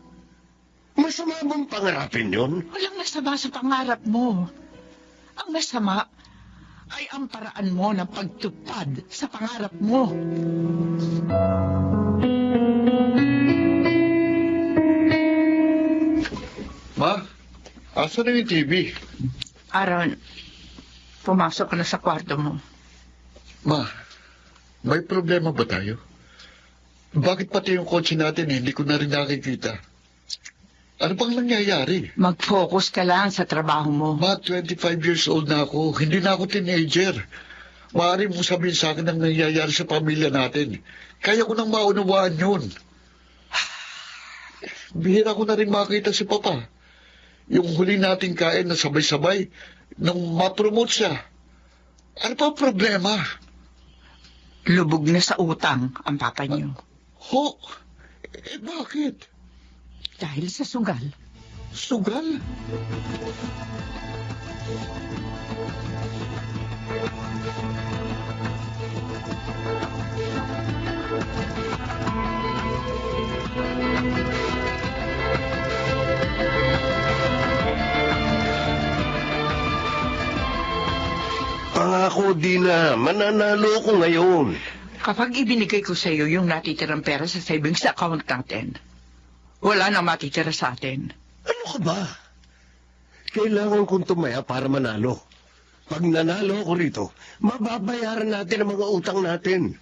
Masama bang pangarapin yun? Walang masama sa pangarap mo. Ang masama ay ang paraan mo ng pagtupad sa pangarap mo. Ma, asa na yung TV? Aaron, pumasok ka na sa kwarto mo. Ma, may problema ba tayo? Bakit pati yung kotse natin hindi ko na rin nakikita? Ano bang nangyayari? Mag-focus ka lang sa trabaho mo. Ma, 25 years old na ako. Hindi na ako teenager. Maaari mong sabihin sa akin ang nangyayari sa pamilya natin. Kaya ko nang maunawaan yun. Bihira ko na rin makita si Papa. Yung huli nating kain na sabay-sabay nang ma-promote siya. Ano pa ang problema? Lubog na sa utang ang papa niyo. Ho? Bakit? Dahil sa sugal. Sugal? Pangako, Dina, mananalo ko ngayon. Kapag ibinigay ko sa iyo yung natitirang pera sa savings account natin, wala na matitira sa atin. Ano ka ba? Kailangan kong tumaya para manalo. Pag nanalo ako rito, mababayaran natin ang mga utang natin.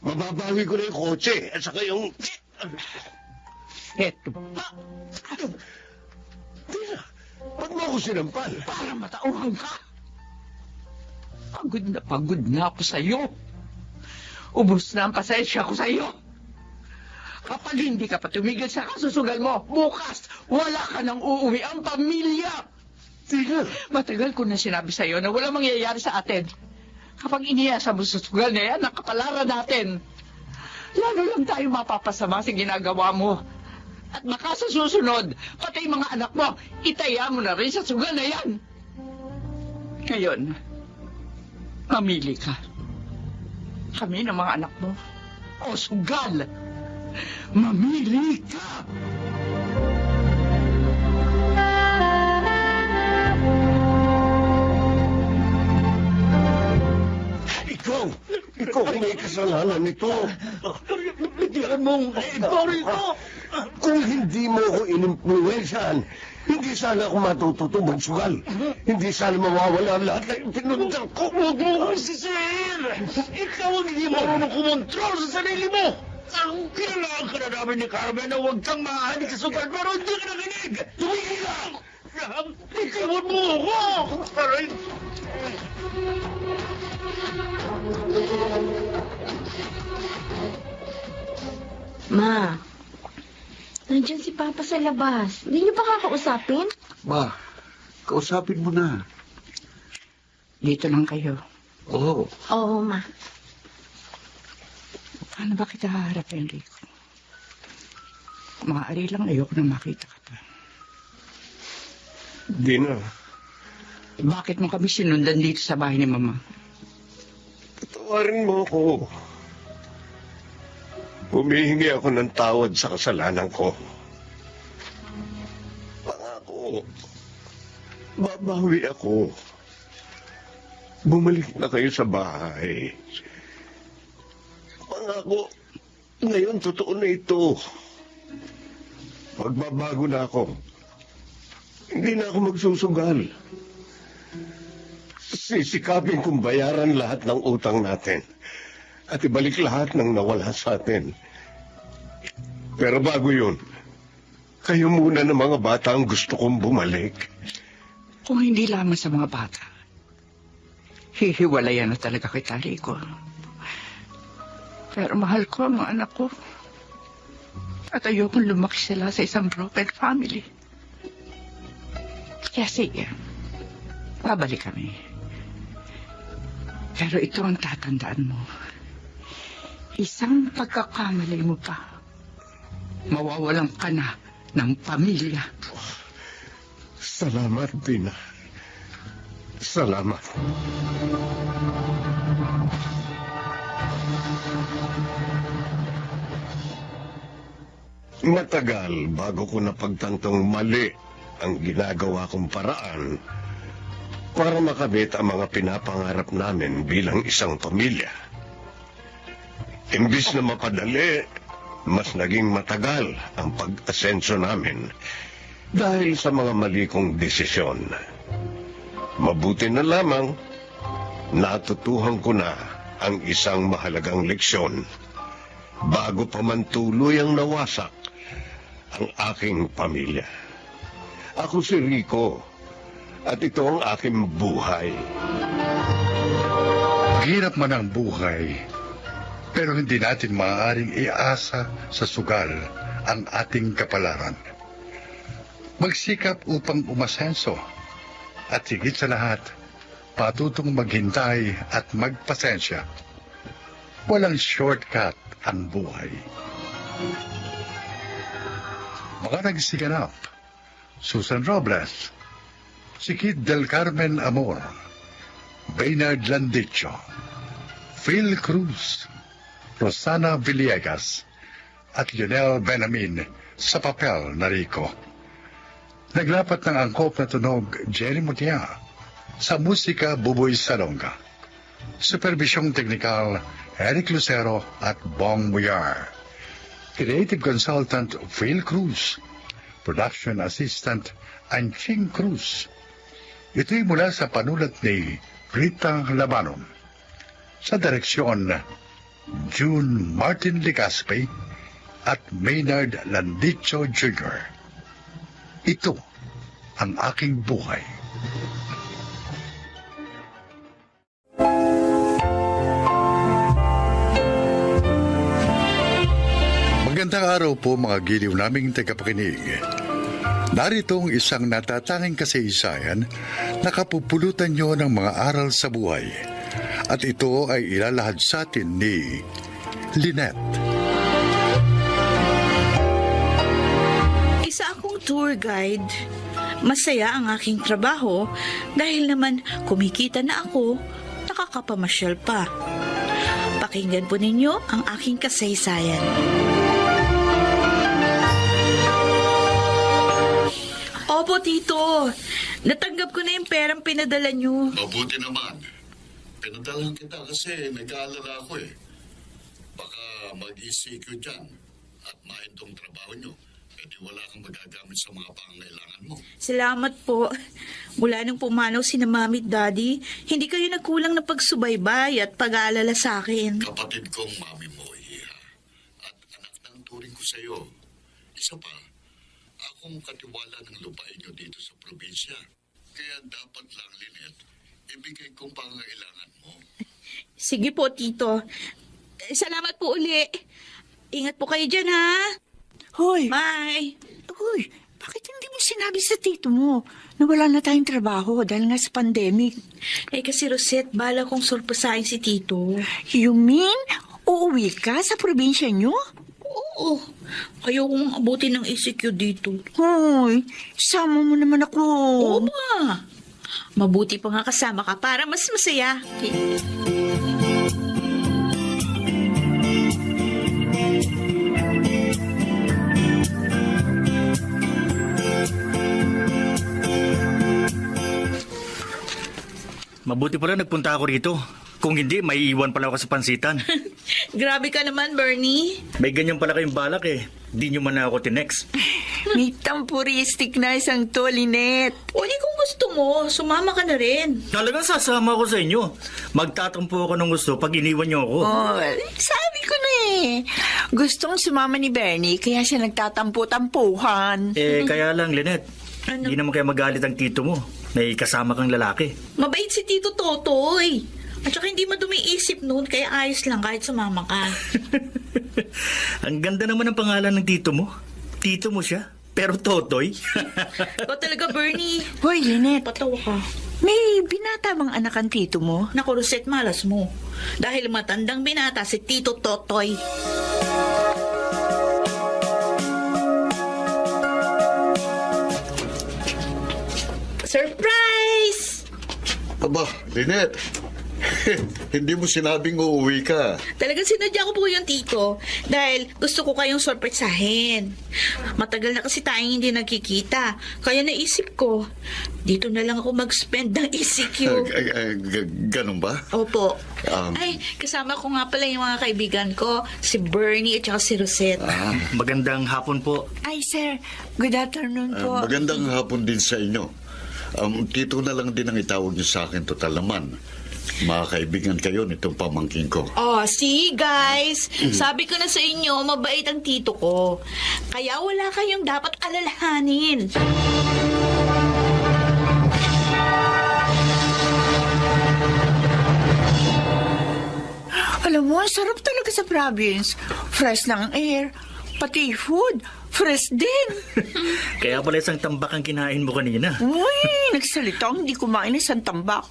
Mababawi ko na yung kotse at saka yung... Eto, Dina, ba't mo ako sinampal? para matauhan ka. Pagod na ako sa iyo. Ubus na ang pasensya ko sa iyo. Kapag hindi ka pa tumigil sa kasusugal mo, bukas, wala ka nang uuwi ang pamilya. Tina, Matagal ko na sinabi sa iyo na wala mangyayari sa atin. Kapag iniyasa mo sa sugal na yan, ang kapalaran natin. Lalo lang tayo mapapasama sa ginagawa mo. At baka sa susunod, pati yung mga anak mo, itaya mo na rin sa sugal na yan. Ngayon, mamili ka. Kami ng mga anak mo. O sugal. Mamili ka. Ikaw ang may kasalanan nito. Bigyan mong ibori ko. Kung hindi mo ako inimpluwensyahan, hindi sana ako matututo magsugal. Hindi sana mawawala lahat ng pinuntal ko. Huwag mo ako sisir! Ikaw ang hindi marunong kumontrol sa sarili mo! Ang kailangan ka na namin ni Carmen na huwag kang maahalik sa sugal pero hindi ka nakinig! Tumigil ka! Ikawan mo ako! Aray! Ma, nandiyan si Papa sa labas. Hindi niyo ba kakausapin? Ma, kausapin mo na. Dito lang kayo. Oo. Oo, Ma. Paano ba kita haharapin, Rico? Maaari lang ayoko na makita ka pa. Di na. Bakit mo kami sinundan dito sa bahay ni Mama? Patawarin mo ako. Humihingi ako ng tawad sa kasalanan ko. Pangako, babawi ako. Bumalik na kayo sa bahay. Pangako, ngayon totoo na ito. Magbabago na ako. Hindi na ako magsusugal. Sisikapin kong bayaran lahat ng utang natin at ibalik lahat ng nawala sa atin. Pero bago yun, kayo muna ng mga bata ang gusto kong bumalik. Kung hindi lamang sa mga bata, hihiwalayan na talaga kita, Rico. Pero mahal ko ang mga anak ko. At ayokong lumaki sila sa isang broken family. Kaya sige, babalik kami. Pero ito ang tatandaan mo. Isang pagkakamali mo pa, mawawalan ka na ng pamilya. Salamat, Dina. Salamat. Matagal bago ko napagtantong mali ang ginagawa kong paraan para makamit ang mga pinapangarap namin bilang isang pamilya. Imbis na mapadali, mas naging matagal ang pag-asenso namin dahil sa mga mali kong desisyon. Mabuti na lamang, natutuhan ko na ang isang mahalagang leksyon bago pa man tuluyang nawasak ang aking pamilya. Ako si Rico at ito ang aking buhay. Hirap man ang buhay, pero hindi natin maaaring iasa sa sugal ang ating kapalaran. Magsikap upang umasenso at higit sa lahat, patutong maghintay at magpasensya. Walang shortcut ang buhay. Mga nagsiganap, Susan Robles, si Kid Del Carmen Amor, Baynard Landicho, Phil Cruz, Rosana Villegas, at Lionel Benamin sa papel na Rico. Naglapat ng angkop na tunog Jerry Mutia, sa musika Buboy Salonga. Supervisyong teknikal Eric Lucero at Bong Muyar. Creative Consultant Phil Cruz. Production Assistant Anching Cruz. Ito'y mula sa panulat ni Rita Labanon. Sa direksyon June Martin Ligaspe at Maynard Landicho Jr. Ito ang aking buhay. Magandang araw po mga giliw naming tagapakinig. Narito ang isang natatanging kasaysayan na kapupulutan nyo ng mga aral sa buhay. At ito ay ilalahad sa atin ni Lynette. Isa akong tour guide. Masaya ang aking trabaho dahil naman kumikita na ako, nakakapamasyal pa. Pakinggan po ninyo ang aking kasaysayan. Opo, Tito. Natanggap ko na yung perang pinadala nyo. Mabuti naman. Pinadalan kita kasi nag-aalala ako eh. Baka mag-ECQ dyan at mahintong trabaho nyo. Pwede wala kang magagamit sa mga pangangailangan mo. Salamat po. Mula nung pumanaw si na Mami at Daddy, hindi kayo nagkulang na pagsubaybay at pag-aalala sa akin. Kapatid kong mami mo, Iha. At anak ng turing ko sa iyo. Isa pa, akong katiwala ng lupain nyo dito sa probinsya. Kaya dapat lang, Lynette, ibigay kong pangangailangan mo. Sige po, Tito. Salamat po uli. Ingat po kayo dyan, ha? Hoy, Bye. Uy, bakit hindi mo sinabi sa tito mo na wala na tayong trabaho dahil nga sa pandemic? Eh kasi Rosette, bala kong surpresahin si Tito. You mean, uuwi ka sa probinsya nyo? Oo. Ayaw kong abutin ng ECQ dito. Hoy, sama mo naman ako. Oo ba? Mabuti pa nga kasama ka para mas masaya. Mabuti pala nagpunta ako rito. Kung hindi, may iwan pala ako sa pansitan. Grabe ka naman, Bernie. May ganyan pala kayong balak eh. Di nyo man na ako tinex. May tampuristic na isang to, Lynette. O di kung gusto mo, sumama ka na rin. Talagang sasama ako sa inyo. Magtatampo ako ng gusto pag iniwan nyo ako. Oh, sabi ko na eh. Gustong sumama ni Bernie, kaya siya nagtatampo-tampuhan. Kaya lang, Lynette. Ano? Hindi naman kaya magalit ang tito mo. May kasama kang lalaki. Mabait si Tito Totoy. At saka hindi madumi isip noon, kaya ayos lang kahit sumama ka. Ang ganda naman ng pangalan ng tito mo. Tito mo siya, pero Totoy. Ikaw talaga, Bernie. Hoy, Lynette, Patawa ka. may binata bang anak ang tito mo? Naku, Rosette, malas mo. Dahil matandang binata si Tito Totoy. Surprise! Aba, Lynette, hindi mo sinabing uuwi ka. Talagang sinadya ko po yung tito dahil gusto ko kayong sorpresahin. Matagal na kasi tayong hindi nagkikita. Kaya naisip ko, dito na lang ako mag-spend ng ECQ. Ganun ba? Opo. Um, Ay, kasama ko nga pala yung mga kaibigan ko, si Bernie at saka si Rosette. Magandang hapon po. Ay, sir, good afternoon po. Magandang hapon din sa inyo. Tito na lang din ang itawag niyo sa akin, total naman. Mga kaibigan kayo nitong pamangking ko. Oh, see guys, sabi ko na sa inyo, mabait ang tito ko. Kaya wala kayong dapat alalahanin. Alam mo, ang sarap talaga sa province. Fresh ng air, pati food, fresh din. Kaya pala isang tambak ang kinain mo kanina. Uy, nagsalita ang hindi kumain ng isang tambak.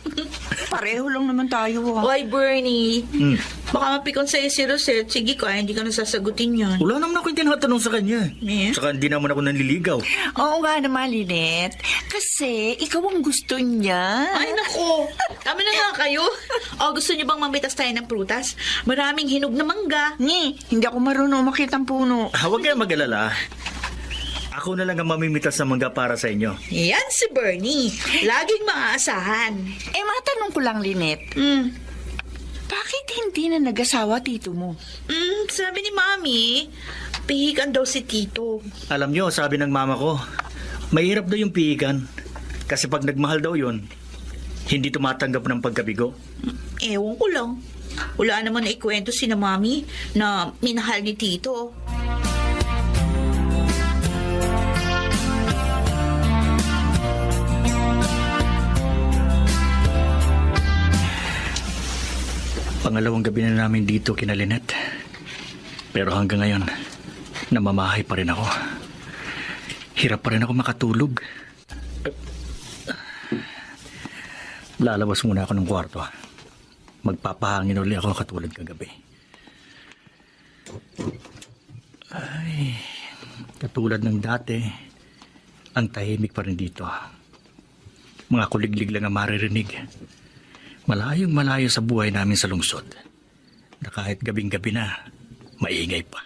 Pareho lang naman tayo. Hoy, Bernie, Hmm. baka mapikon sa'yo si Rosette. Sige ka, hindi ka nasasagutin yan. Wala naman ako yung tinatanong sa kanya. Eh? Saka hindi naman ako nanliligaw. Oo nga naman, Lynette. Kasi ikaw ang gusto niya. Ay, nako. Tama na nga kayo. O, gusto niyo bang mamitas tayo ng prutas? Maraming hinog na mangga. Hindi ako marunong makita ang puno. Huwag kayong mag-alala. Ako na lang ang mamimitas ng mangga para sa inyo. Yan si Bernie. Laging maaasahan. Matanong ko lang, Lynette. Bakit hindi na nag-asawa tito mo? Sabi ni Mami, pihikan daw si Tito. Alam nyo, sabi ng mama ko, mahirap daw yung pihikan. Kasi pag nagmahal daw yun, hindi tumatanggap ng pagkabigo. Ewan ko lang. Wala naman na ikwento si na Mami na minahal ni Tito. Pangalawang gabi na namin dito kina Lynette. Pero hanggang ngayon, namamahay pa rin ako. Hirap pa rin ako makatulog. Lalabas muna ako ng kwarto. Magpapahangin ulit ako katulad kagabi. Ay, katulad ng dati, ang tahimik pa rin dito. Mga kuliglig lang ang maririnig. Malayong malayo sa buhay namin sa lungsod. Na kahit gabing-gabi na, maingay pa.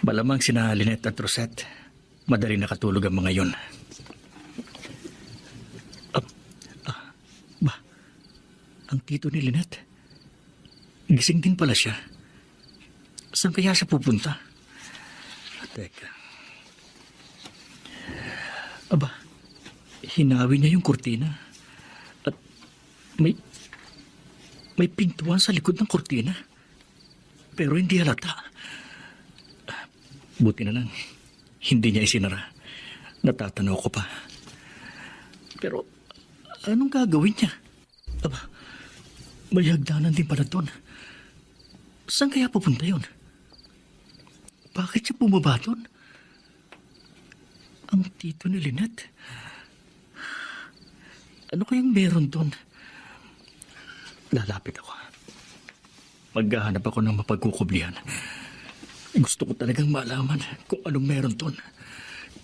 Malamang sina Lynette at Rosette, madali nakatulog ang mga yun. Ba, ang tito ni Lynette, gising din pala siya. Saan kaya siya pupunta? Teka. Aba, hinawi niya yung kurtina. May pintuan sa likod ng kurtina. Pero hindi halata. Buti na lang, hindi niya isinara. Natatanaw ko pa. Pero anong gagawin niya? Aba, may hagdanan din pala doon. Saan kaya pupunta yun? Bakit siya bumaba doon? Ang tito ni Lynette. Ano kayang meron doon? Lalapit ako. Maghahanap ako ng mapagkukublihan. Gusto ko talagang malaman kung anong meron doon.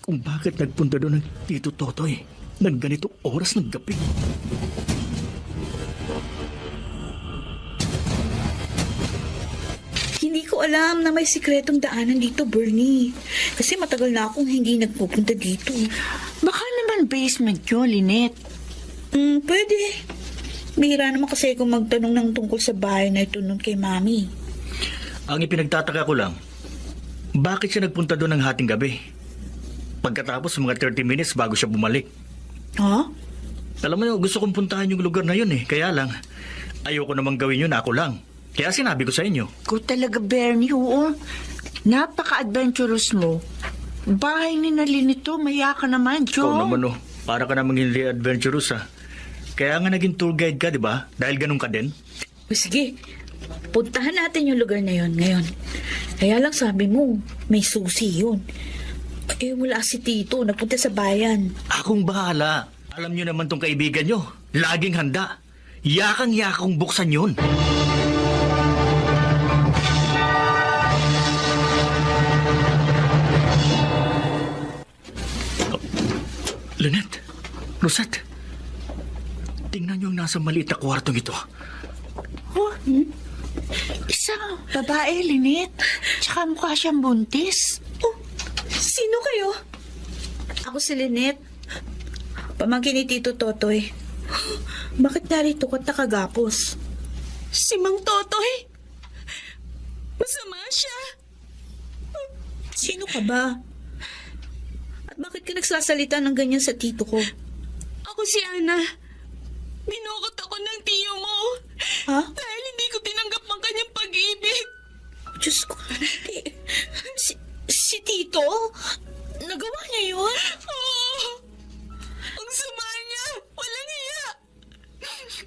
Kung bakit nagpunta doon ng Tito Totoy ng ganitong oras ng gabi. Hindi ko alam na may sikretong daanan dito, Bernie. Kasi matagal na akong hindi nagpupunta dito. Baka naman basement yun, Lynette. Pwede. Bihira naman kasi kung magtanong ng tungkol sa bahay na ito nun kay Mami. Ang ipinagtataka ko lang, bakit siya nagpunta doon ng hating gabi? Pagkatapos mga 30 minutes bago siya bumalik. Ha? Alam mo, gusto kong puntahan yung lugar na yun eh. Kaya lang, ayoko namang gawin yun ako lang. Kaya sinabi ko sa inyo. Ko talaga, Bernie, oo. Napaka-adventurous mo. Bahay ni Lynette, maya ka naman, Joe. Ikaw naman oh, para ka namang hindi adventurous ah. Kaya nga naging tour guide ka, di ba? Dahil ganun ka din. O sige, puntahan natin yung lugar na yon ngayon. Kaya lang sabi mo, may susi yun. Eh, wala si Tito. Nagpunta sa bayan. Akong bahala. Alam niyo naman tong kaibigan niyo. Laging handa. Yakang-yakang buksan yun. Lynette, Rosette, tingnan niyo ang nasa maliit na kwartong ito. Isang babae, Lynette. Tsaka mukha siyang buntis. Oh, sino kayo? Ako si Lynette. Pamangkin ni Tito Totoy. Bakit narito ka takagapos? Si Mang Totoy? Masama siya. Sino ka ba? At bakit ka nagsasalita ng ganyan sa tito ko? Ako si Ana. Binukot ako ng tiyo mo. Ha? Dahil hindi ko tinanggap ang kanyang pag-ibig. Diyos ko. Si Tito? Nagawa niya yun? Oo. Ang sama niya. Walang hiya.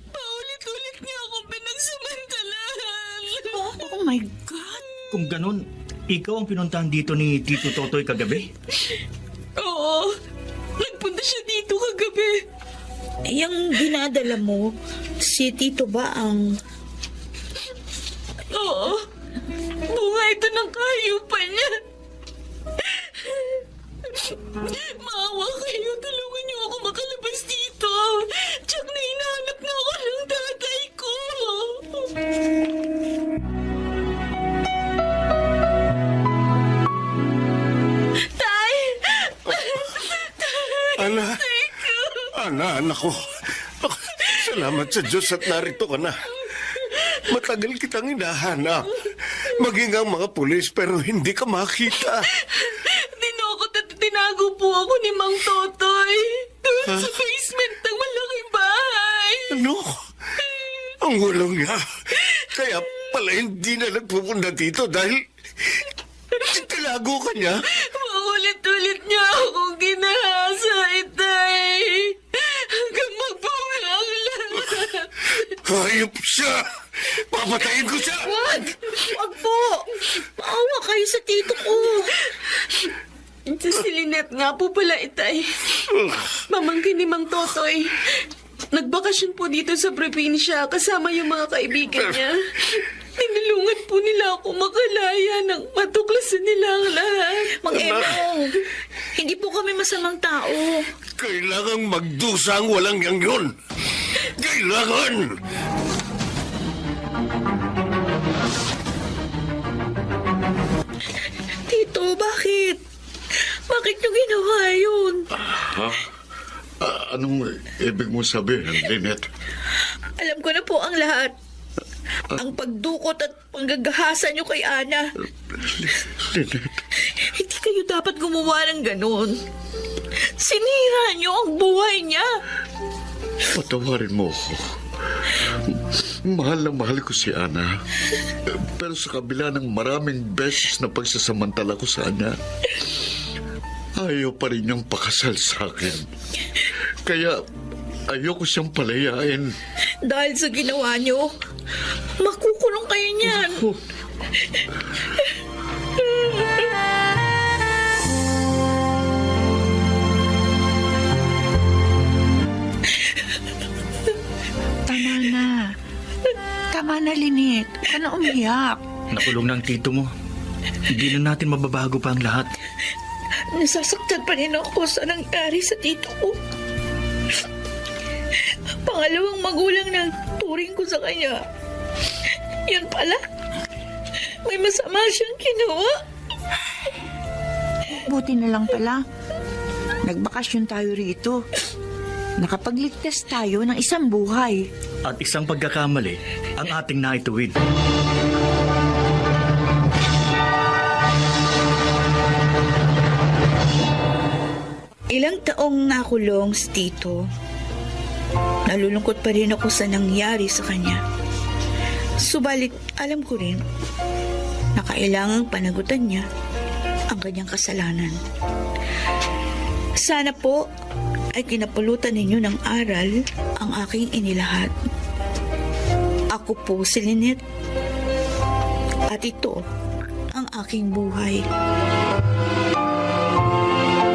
Paulit-ulit niya ako pinagsamantalahan. Oh my God. Kung ganun, ikaw ang pinuntahan dito ni Tito Totoy kagabi? Oo. Nagpunta siya dito kagabi. Yung dinadala mo, si Tito ba ang... Oo. Bunga ito ng kahayupan niya. Maawa kayo. Tulungan niyo ako makalabas dito. Tsak na hinahanap na ako ng tatay ko. Tay! Ana, anak ko. Salamat sa Diyos at narito ka na. Matagal kitang hinahanap. Maging ang mga pulis pero hindi ka makita. Dinukot at tinago po ako ni Mang Totoy. Doon sa basement ng malaking bahay. Ano? Ang gulong niya. Kaya pala hindi na nagpupunta dito dahil tinago ka niya. Paulit-ulit niya akong ginahasa, Itay. Hanggang magbunga ang lahat. Hayop siya! Papatayin ko siya! Wag! Wag po! Maawa kayo sa tito ko. Ito si Lynette nga po pala, Itay. Mamangkin ni Mang Totoy. Nagbakasyon po dito sa probinsya kasama yung mga kaibigan niya. Tinulungan po nila ako makalaya nang matuklasan nila ang lahat. Mang Emong, hindi po kami masamang tao. Kailangang magdusa ang walang yang yun! Kailangan! Tito, bakit? Bakit nyo ginawa yun? Ha? Anong ibig mo sabihin, Lynette? Alam ko na po ang lahat. Ang pagdukot at panggagahasa nyo kay Ana. Lynette? Hindi kayo dapat gumawa ng ganun. Sinira nyo ang buhay niya. Patawarin mo ako. Mahal na mahal ko si Ana. Pero sa kabila ng maraming beses na pagsasamantala ko sa kanya, ayaw pa rin niyang pakasal sa akin. Kaya Ayoko siyang palayain. Dahil sa ginawa niyo, makukulong kayo niyan. Tama na. Tama na, Linit. Huwag ka na umiyak. Nakulong na ang tito mo. Hindi na natin mababago pa ang lahat. Nasasaktan pa rin ako sa nangyari sa tito ko. Pangalawang magulang ng turing ko sa kanya. Yun pala, may masama siyang ginawa. Buti na lang pala. Nagbakasyon tayo rito. Nakapagligtas tayo ng isang buhay. At isang pagkakamali ang ating naituwid. Ilang taong nakulong si tito. Nalulungkot pa rin ako sa nangyari sa kanya. Subalit, alam ko rin na kailangang panagutan niya ang kanyang kasalanan. Sana po ay kinapulutan ninyo ng aral ang aking inilahat. Ako po si Lynette. At ito ang aking buhay.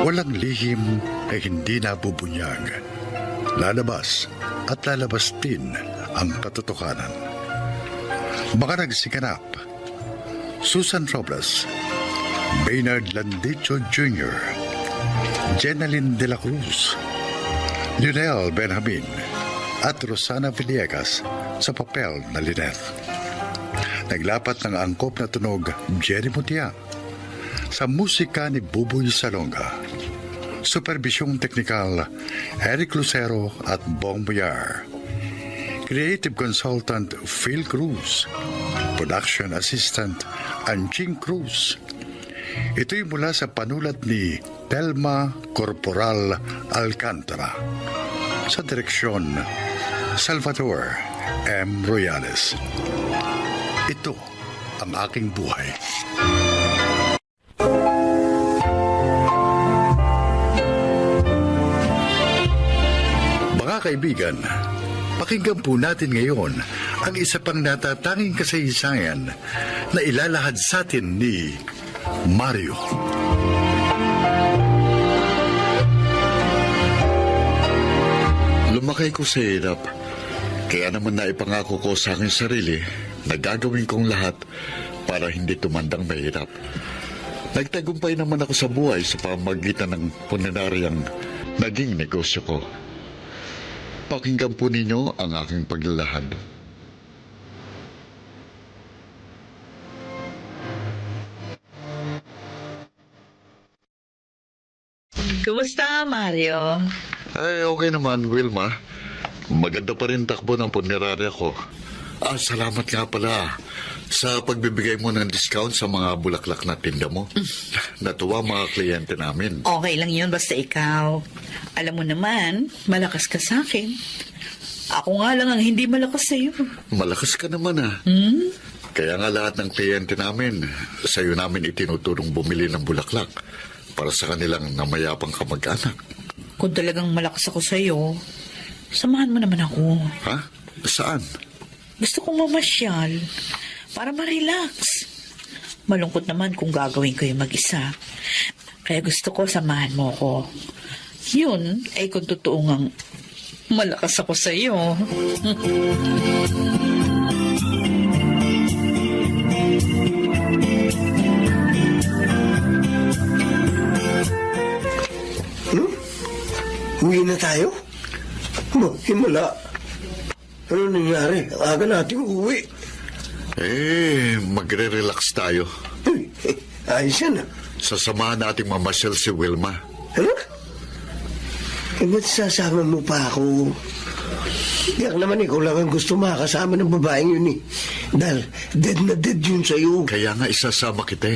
Walang lihim ay hindi nabubunyag. Lalabas at lalabas din ang katotohanan. Mga nagsiganap: Susan Robles, Baynard Landicho Jr., Jenaline de la Cruz, Lionel Benjamin at Rosana Villegas sa papel na Lynette. Naglapat ng angkop na tunog Jerry Mutia, sa musika ni Buboy Salonga. Supervisyong teknikal Eric Lucero at Bong Boyar. Creative Consultant Phil Cruz. Production Assistant Anching Cruz. Ito'y mula sa panulat ni Telma Corporal Alcantara. Sa direksyon Salvador M. Royales. Ito ang aking buhay. Mga kaibigan, pakinggan po natin ngayon ang isa pang natatanging kasaysayan na ilalahad sa atin ni Mario. Lumakay ko sa hirap. Kaya naman naipangako ko sa aking sarili na gagawin kong lahat para hindi tumandang mahirap. Nagtagumpay naman ako sa buhay sa pamamagitan ng puneraryang naging negosyo ko. Pakinggan po ninyo ang aking paglalahad. Kumusta, Mario? Ay, okay naman, Wilma. Maganda pa rin takbo ng punerarya ko. Salamat nga pala sa pagbibigay mo ng discount sa mga bulaklak na tinda mo. Natuwa mga kliyente namin. Okay lang yun, basta ikaw. Alam mo naman, malakas ka sa akin. Ako nga lang ang hindi malakas sa'yo. Malakas ka naman Kaya nga lahat ng kliyente namin, sa'yo namin itinuturong bumili ng bulaklak para sa kanilang namayapang kamag-anak. Kung talagang malakas ako sa'yo, samahan mo naman ako. Ha? Saan? Gusto kong mamasyal para ma-relax. Malungkot naman kung gagawin ko yung mag-isa. Kaya gusto ko samahan mo ko. Yun ay kung totoo ngang malakas ako sa iyo. Uwi na tayo? Himala. Ano nangyari? Ang aga nating uwi. Magre-relax tayo. Ayos yan Sasamahan nating mamasyal si Wilma. Ano? Ba't sasama mo pa ako? Yak naman ikaw lang ang gusto makasama ng babaeng yun Dahil dead na dead yun sa'yo. Kaya nga isasama kita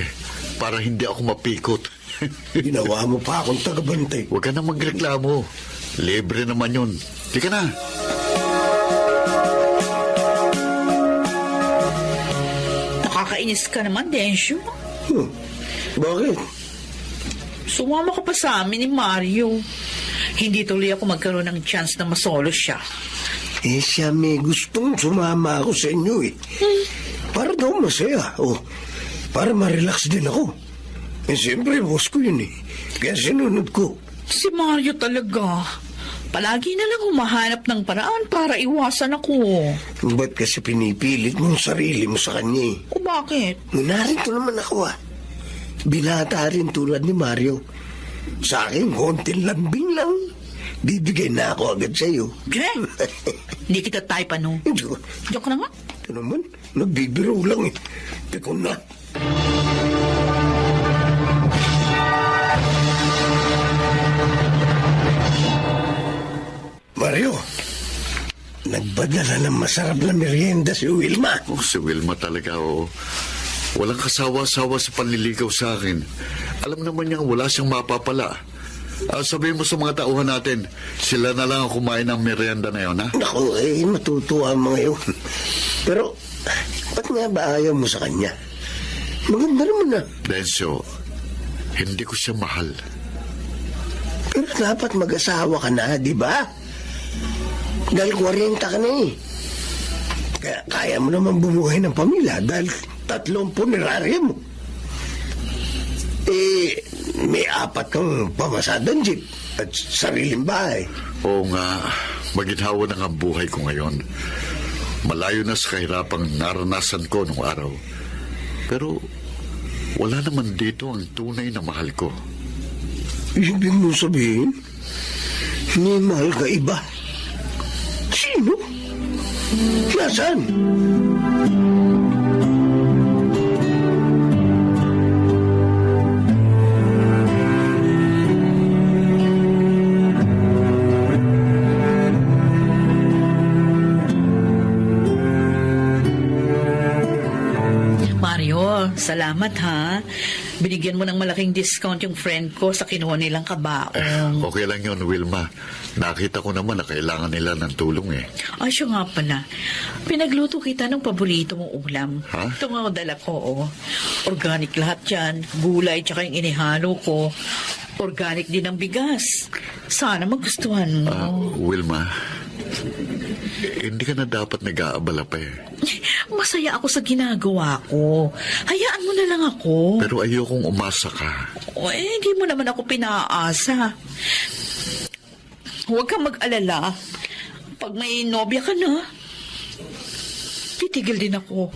para hindi ako mapikot. Ginawa mo pa akong tagabantay. Huwag ka na magreklamo. Libre naman yun. Di ka na. Nakakainis ka naman, Densyo. Bakit? Sumama ka pa sa amin ni Mario. Hindi tuloy ako magkaroon ng chance na masolo siya. Eh siya may gustong sumama ako sa inyo eh. Para daw masaya. Para ma-relax din ako. Eh siyempre, boss ko yun eh. Kaya sinunod ko. Si Mario talaga. Palagi na lang humahanap ng paraan para iwasan ako. Ba't kasi pinipilit mong sarili mo sa kanya eh? O bakit? Narito naman ako ah. Binata rin tulad ni Mario. Sa akin, konting lambing lang. Bibigay na ako agad sa'yo. Jen, hindi kita type ano. Joke na nga. Ito naman, nagbibiro lang eh. Teko na. Mario, nagpadala ng masarap na merienda si Wilma. Si Wilma talaga, oo. Walang kasawa-sawa sa panliligaw sa akin. Alam naman niyang wala siyang mapapala. Sabihin mo sa mga tauhan natin, sila na lang ang kumain ng merienda na yun, ha? Naku, matutuwa ang mga yun. Pero, ba't nga ba ayaw mo sa kanya? Maganda naman ah. Densyo, hindi ko siya mahal. Pero dapat mag-asawa ka na, di ba? Dahil 40 ka na eh. Kaya mo naman bumuhay ng pamilya dahil 3 punerarya mo. May 4 kang pamasadang jeep at sariling bahay. Oo nga, maginhawa na nga ang buhay ko ngayon. Malayo na sa kahirapang naranasan ko nung araw. Pero wala naman dito ang tunay na mahal ko. Ibig mo sabihin, may mahal ka iba? Sino? Nasaan? Mario, salamat ha. Binigyan mo ng malaking discount yung friend ko sa kinuha nilang kabaong. Okay lang yun, Wilma. Nakita ko naman na kailangan nila ng tulong eh. Ay, siya nga pala. Pinagluto kita ng paborito mong ulam. Ha? Ito nga dala ko, oh. Organic lahat yan. Gulay, tsaka yung inihalo ko. Organic din ang bigas. Sana magustuhan mo. Wilma, hindi ka na dapat nag-aabala pa eh. Masaya ako sa ginagawa ko. Hayaan mo na lang ako. Pero ayokong umasa ka. Hindi mo naman ako pinaasa. Huwag kang mag-alala. Pag may nobya ka na, titigil din ako.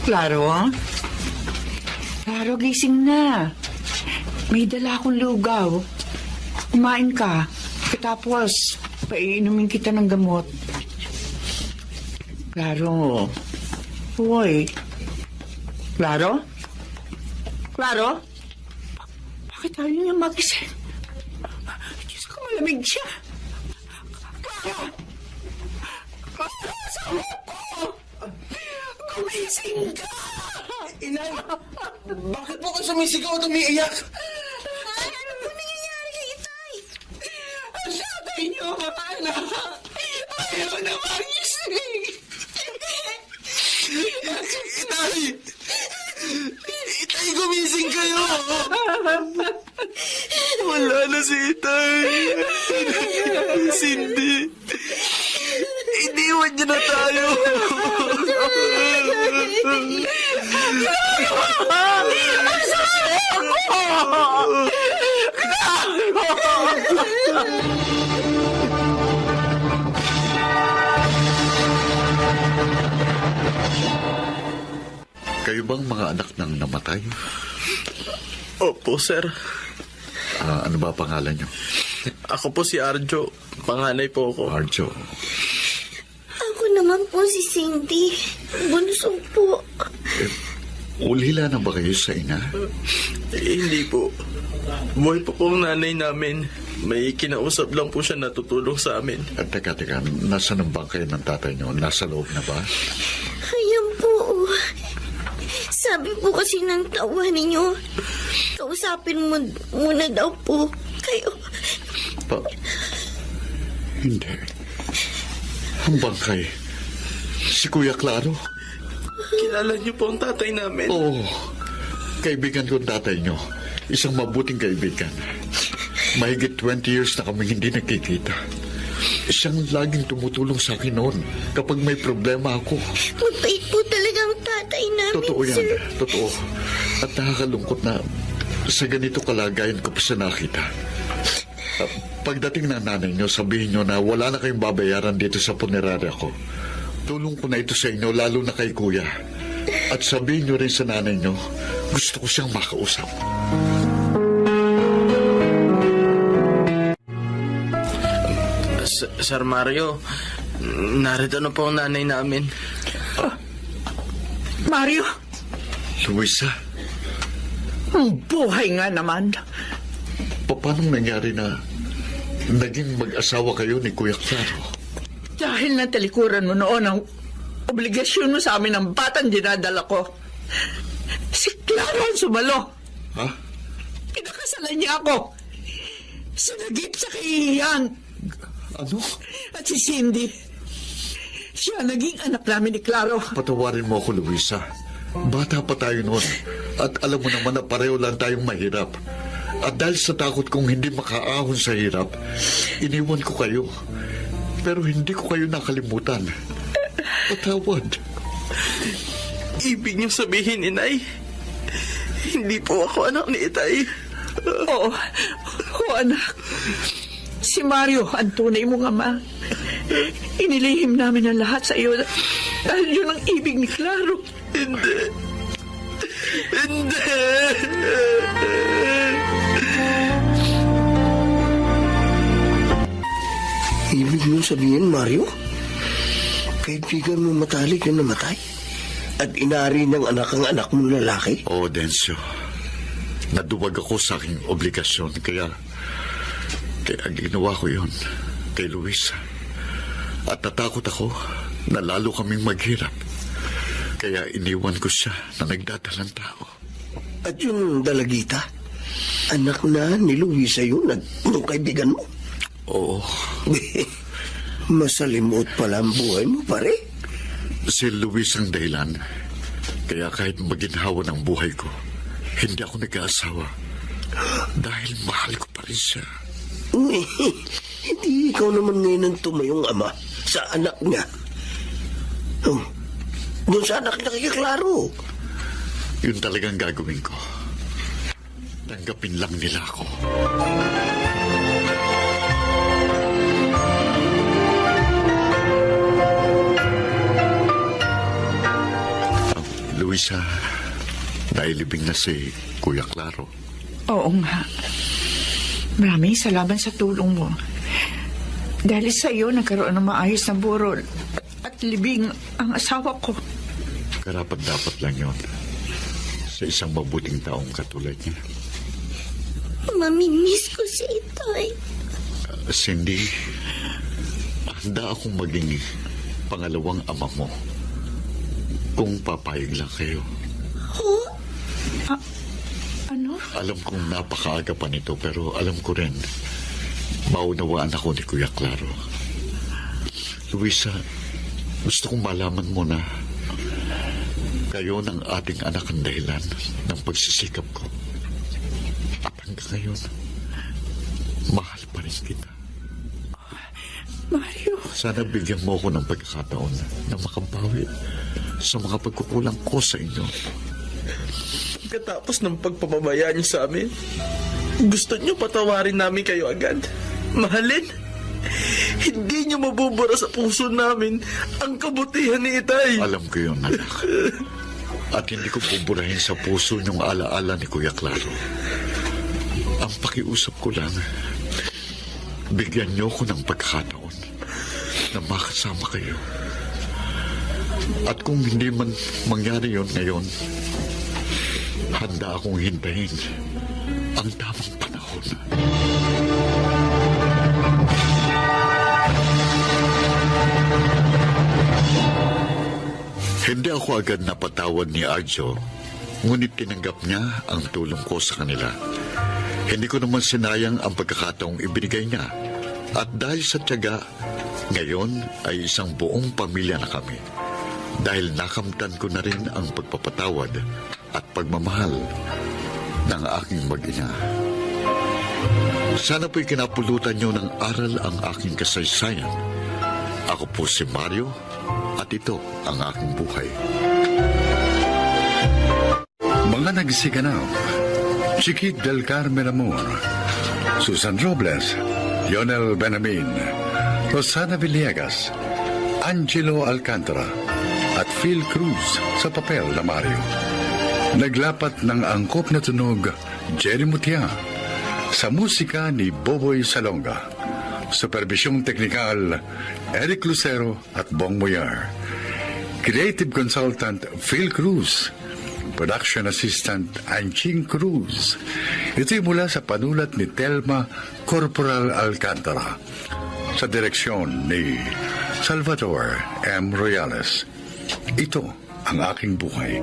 Klaro? Klaro, gising na. May dala akong lugaw. Kumain ka. Tapos, paiinumin kita ng gamot. Klaro. Hoy. Klaro? Klaro? Bakit tayo niya magising? Diyos ko, malamig siya. Klaro! Klaro, sabi ko! Gumising ka! Inay, bakit po ka sumisigaw at umiiyak? Ano po nangyayari kay Itay? Ang tatay niyo, mga anak! Ayaw na magising! Itay! Itay, gumising kayo! Wala na si Itay. Cindy. Iniwan niya na tayo. Kayo bang mga anak ng namatay? Opo, sir. Ano ba pangalan niyo? Ako po si Arjo. Panganay po ako. Arjo. Ako naman po si Cindy. Bunso po. Ulila na ba kayo sa ina? Hindi po. Buhay po po ang nanay namin. May kinausap lang po siya na tutulong sa amin. Teka, nasa ng bangkay ng tatay niyo? Nasa loob na ba? Ayan po. Sabi po kasi ng tawa ninyo, kausapin mo muna daw po kayo. Hindi. Ang bangkay. Si Kuya Claro. Kilala niyo po ang tatay namin. Oo. Kaibigan ko ang tatay niyo. Isang mabuting kaibigan. Mahigit 20 years na kami hindi nakikita. Siyang laging tumutulong sa akin noon kapag may problema ako. Mabait po talaga ang tatay namin, Totoo yan. sir. Totoo. At nakakalungkot na sa ganito kalagayan ko pa siya nakita. Pagdating ng nanay niyo, sabihin niyo na wala na kayong babayaran dito sa punerarya ko. Tulong ko na ito sa inyo, lalo na kay Kuya. At sabihin niyo rin sa nanay niyo, gusto ko siyang makausap. Sir Mario, narito na po ang nanay namin. Mario, Luisa, ang buhay nga naman. paano nangyari na naging mag-asawa kayo ni Kuya Claro? Dahil natalikuran mo noon ang obligasyon mo sa amin ng batang dinadala ko. Si Claro ang sumalo. Ha? Pinakasalan niya ako. Sinagip sa kahihiyan. Ano? At si Cindy, siya naging anak namin ni Claro. Patawarin mo ako, Luisa. Bata pa tayo noon. At alam mo naman na pareho lang tayong mahirap. At dahil sa takot kong hindi makaahon sa hirap, iniwan ko kayo. Pero hindi ko kayo nakalimutan. Patawad. Ibig niyo sabihin, Inay, hindi po ako anak ni Itay. Oo, anak. Si Mario, ang tunay mong ama. Inilihim namin ang lahat sa iyo dahil yun ang ibig ni Claro. Hindi. Ibig mo sabihin, Mario? Kaibigan mo matalik na namatay? At inari ng anak ang anak mong lalaki? Oo, Densyo. Naduwag ako sa aking obligasyon. Kaya ginawa ko yun kay Luisa. At natakot ako na lalo kaming maghirap. Kaya iniwan ko siya na nagdadalang tao. At yung dalagita, anak na ni Luisa yun at nung kaibigan mo? Oo. Masalimuot pala ang buhay mo, pare. Si Luis ang dahilan. Kaya kahit maginhawa ng buhay ko, hindi ako nag-aasawa. Dahil mahal ko pa rin siya. Hindi ikaw naman ngayon ang tumayong ama sa anak niya. Doon sa anak niya kay Claro. Yun talagang gagawin ko. Tanggapin lang nila ako. Luisa, nailibing na si Kuya Claro. Oo nga. Maraming salamat sa tulong mo. Dahil sa iyo, nagkaroon ng maayos na burol at libing ang asawa ko. Karapat-dapat lang yon sa isang mabuting taong katulad niya. Mamimiss ko si Itay. Cindy, handa akong maging pangalawang ama mo kung papayag lang kayo. Huh? Ano? Alam kong napakaaga pa nito pero alam ko rin maunawaan ako ni Kuya Claro. Luisa, gusto kong malaman mo na kayo ng ating anak ang dahilan ng pagsisikap ko. At hanggang ngayon, mahal pa rin kita. Mario. Sana bigyan mo ko ng pagkakataon na makabawi sa mga pagkukulang ko sa inyo. Katapos ng pagpapabayaan niyo sa amin, gusto niyo patawarin namin kayo agad. Mahalin, hindi niyo mabubura sa puso namin ang kabutihan ni Itay. Alam ko yun, anak. At hindi ko buburahin sa puso niyong alaala ni Kuya Claro. Ang pakiusap ko lang, bigyan niyo ko ng pagkakataon na makasama kayo. At kung hindi man mangyari yon ngayon, handa akong hintayin ang tamang panahon. Hindi ako agad napatawad ni Arjo, ngunit tinanggap niya ang tulong ko sa kanila. Hindi ko naman sinayang ang pagkakataong ibinigay niya. At dahil sa tiyaga, Ngayon ay isang buong pamilya na kami dahil nakamtan ko na rin ang pagpapatawad at pagmamahal ng aking mag-ina. Sana po'y kinapulutan niyo ng aral ang aking kasaysayan. Ako po si Mario at ito ang aking buhay. Mga nagsiganap, Chiquit del Carmen Amor, Susan Robles, Lionel Benamin, Rosana Villegas, Angelo Alcantara, at Phil Cruz sa papel na Mario. Naglapat ng angkop na tunog, Jerry Mutia, sa musika ni Boboy Salonga. Supervisyong teknikal, Eric Lucero at Bong Moyar. Creative Consultant, Phil Cruz. Production Assistant, Anching Cruz. Ito'y mula sa panulat ni Telma Corporal Alcantara. Sa direksyon ni Salvador M. Royales. Ito ang aking buhay.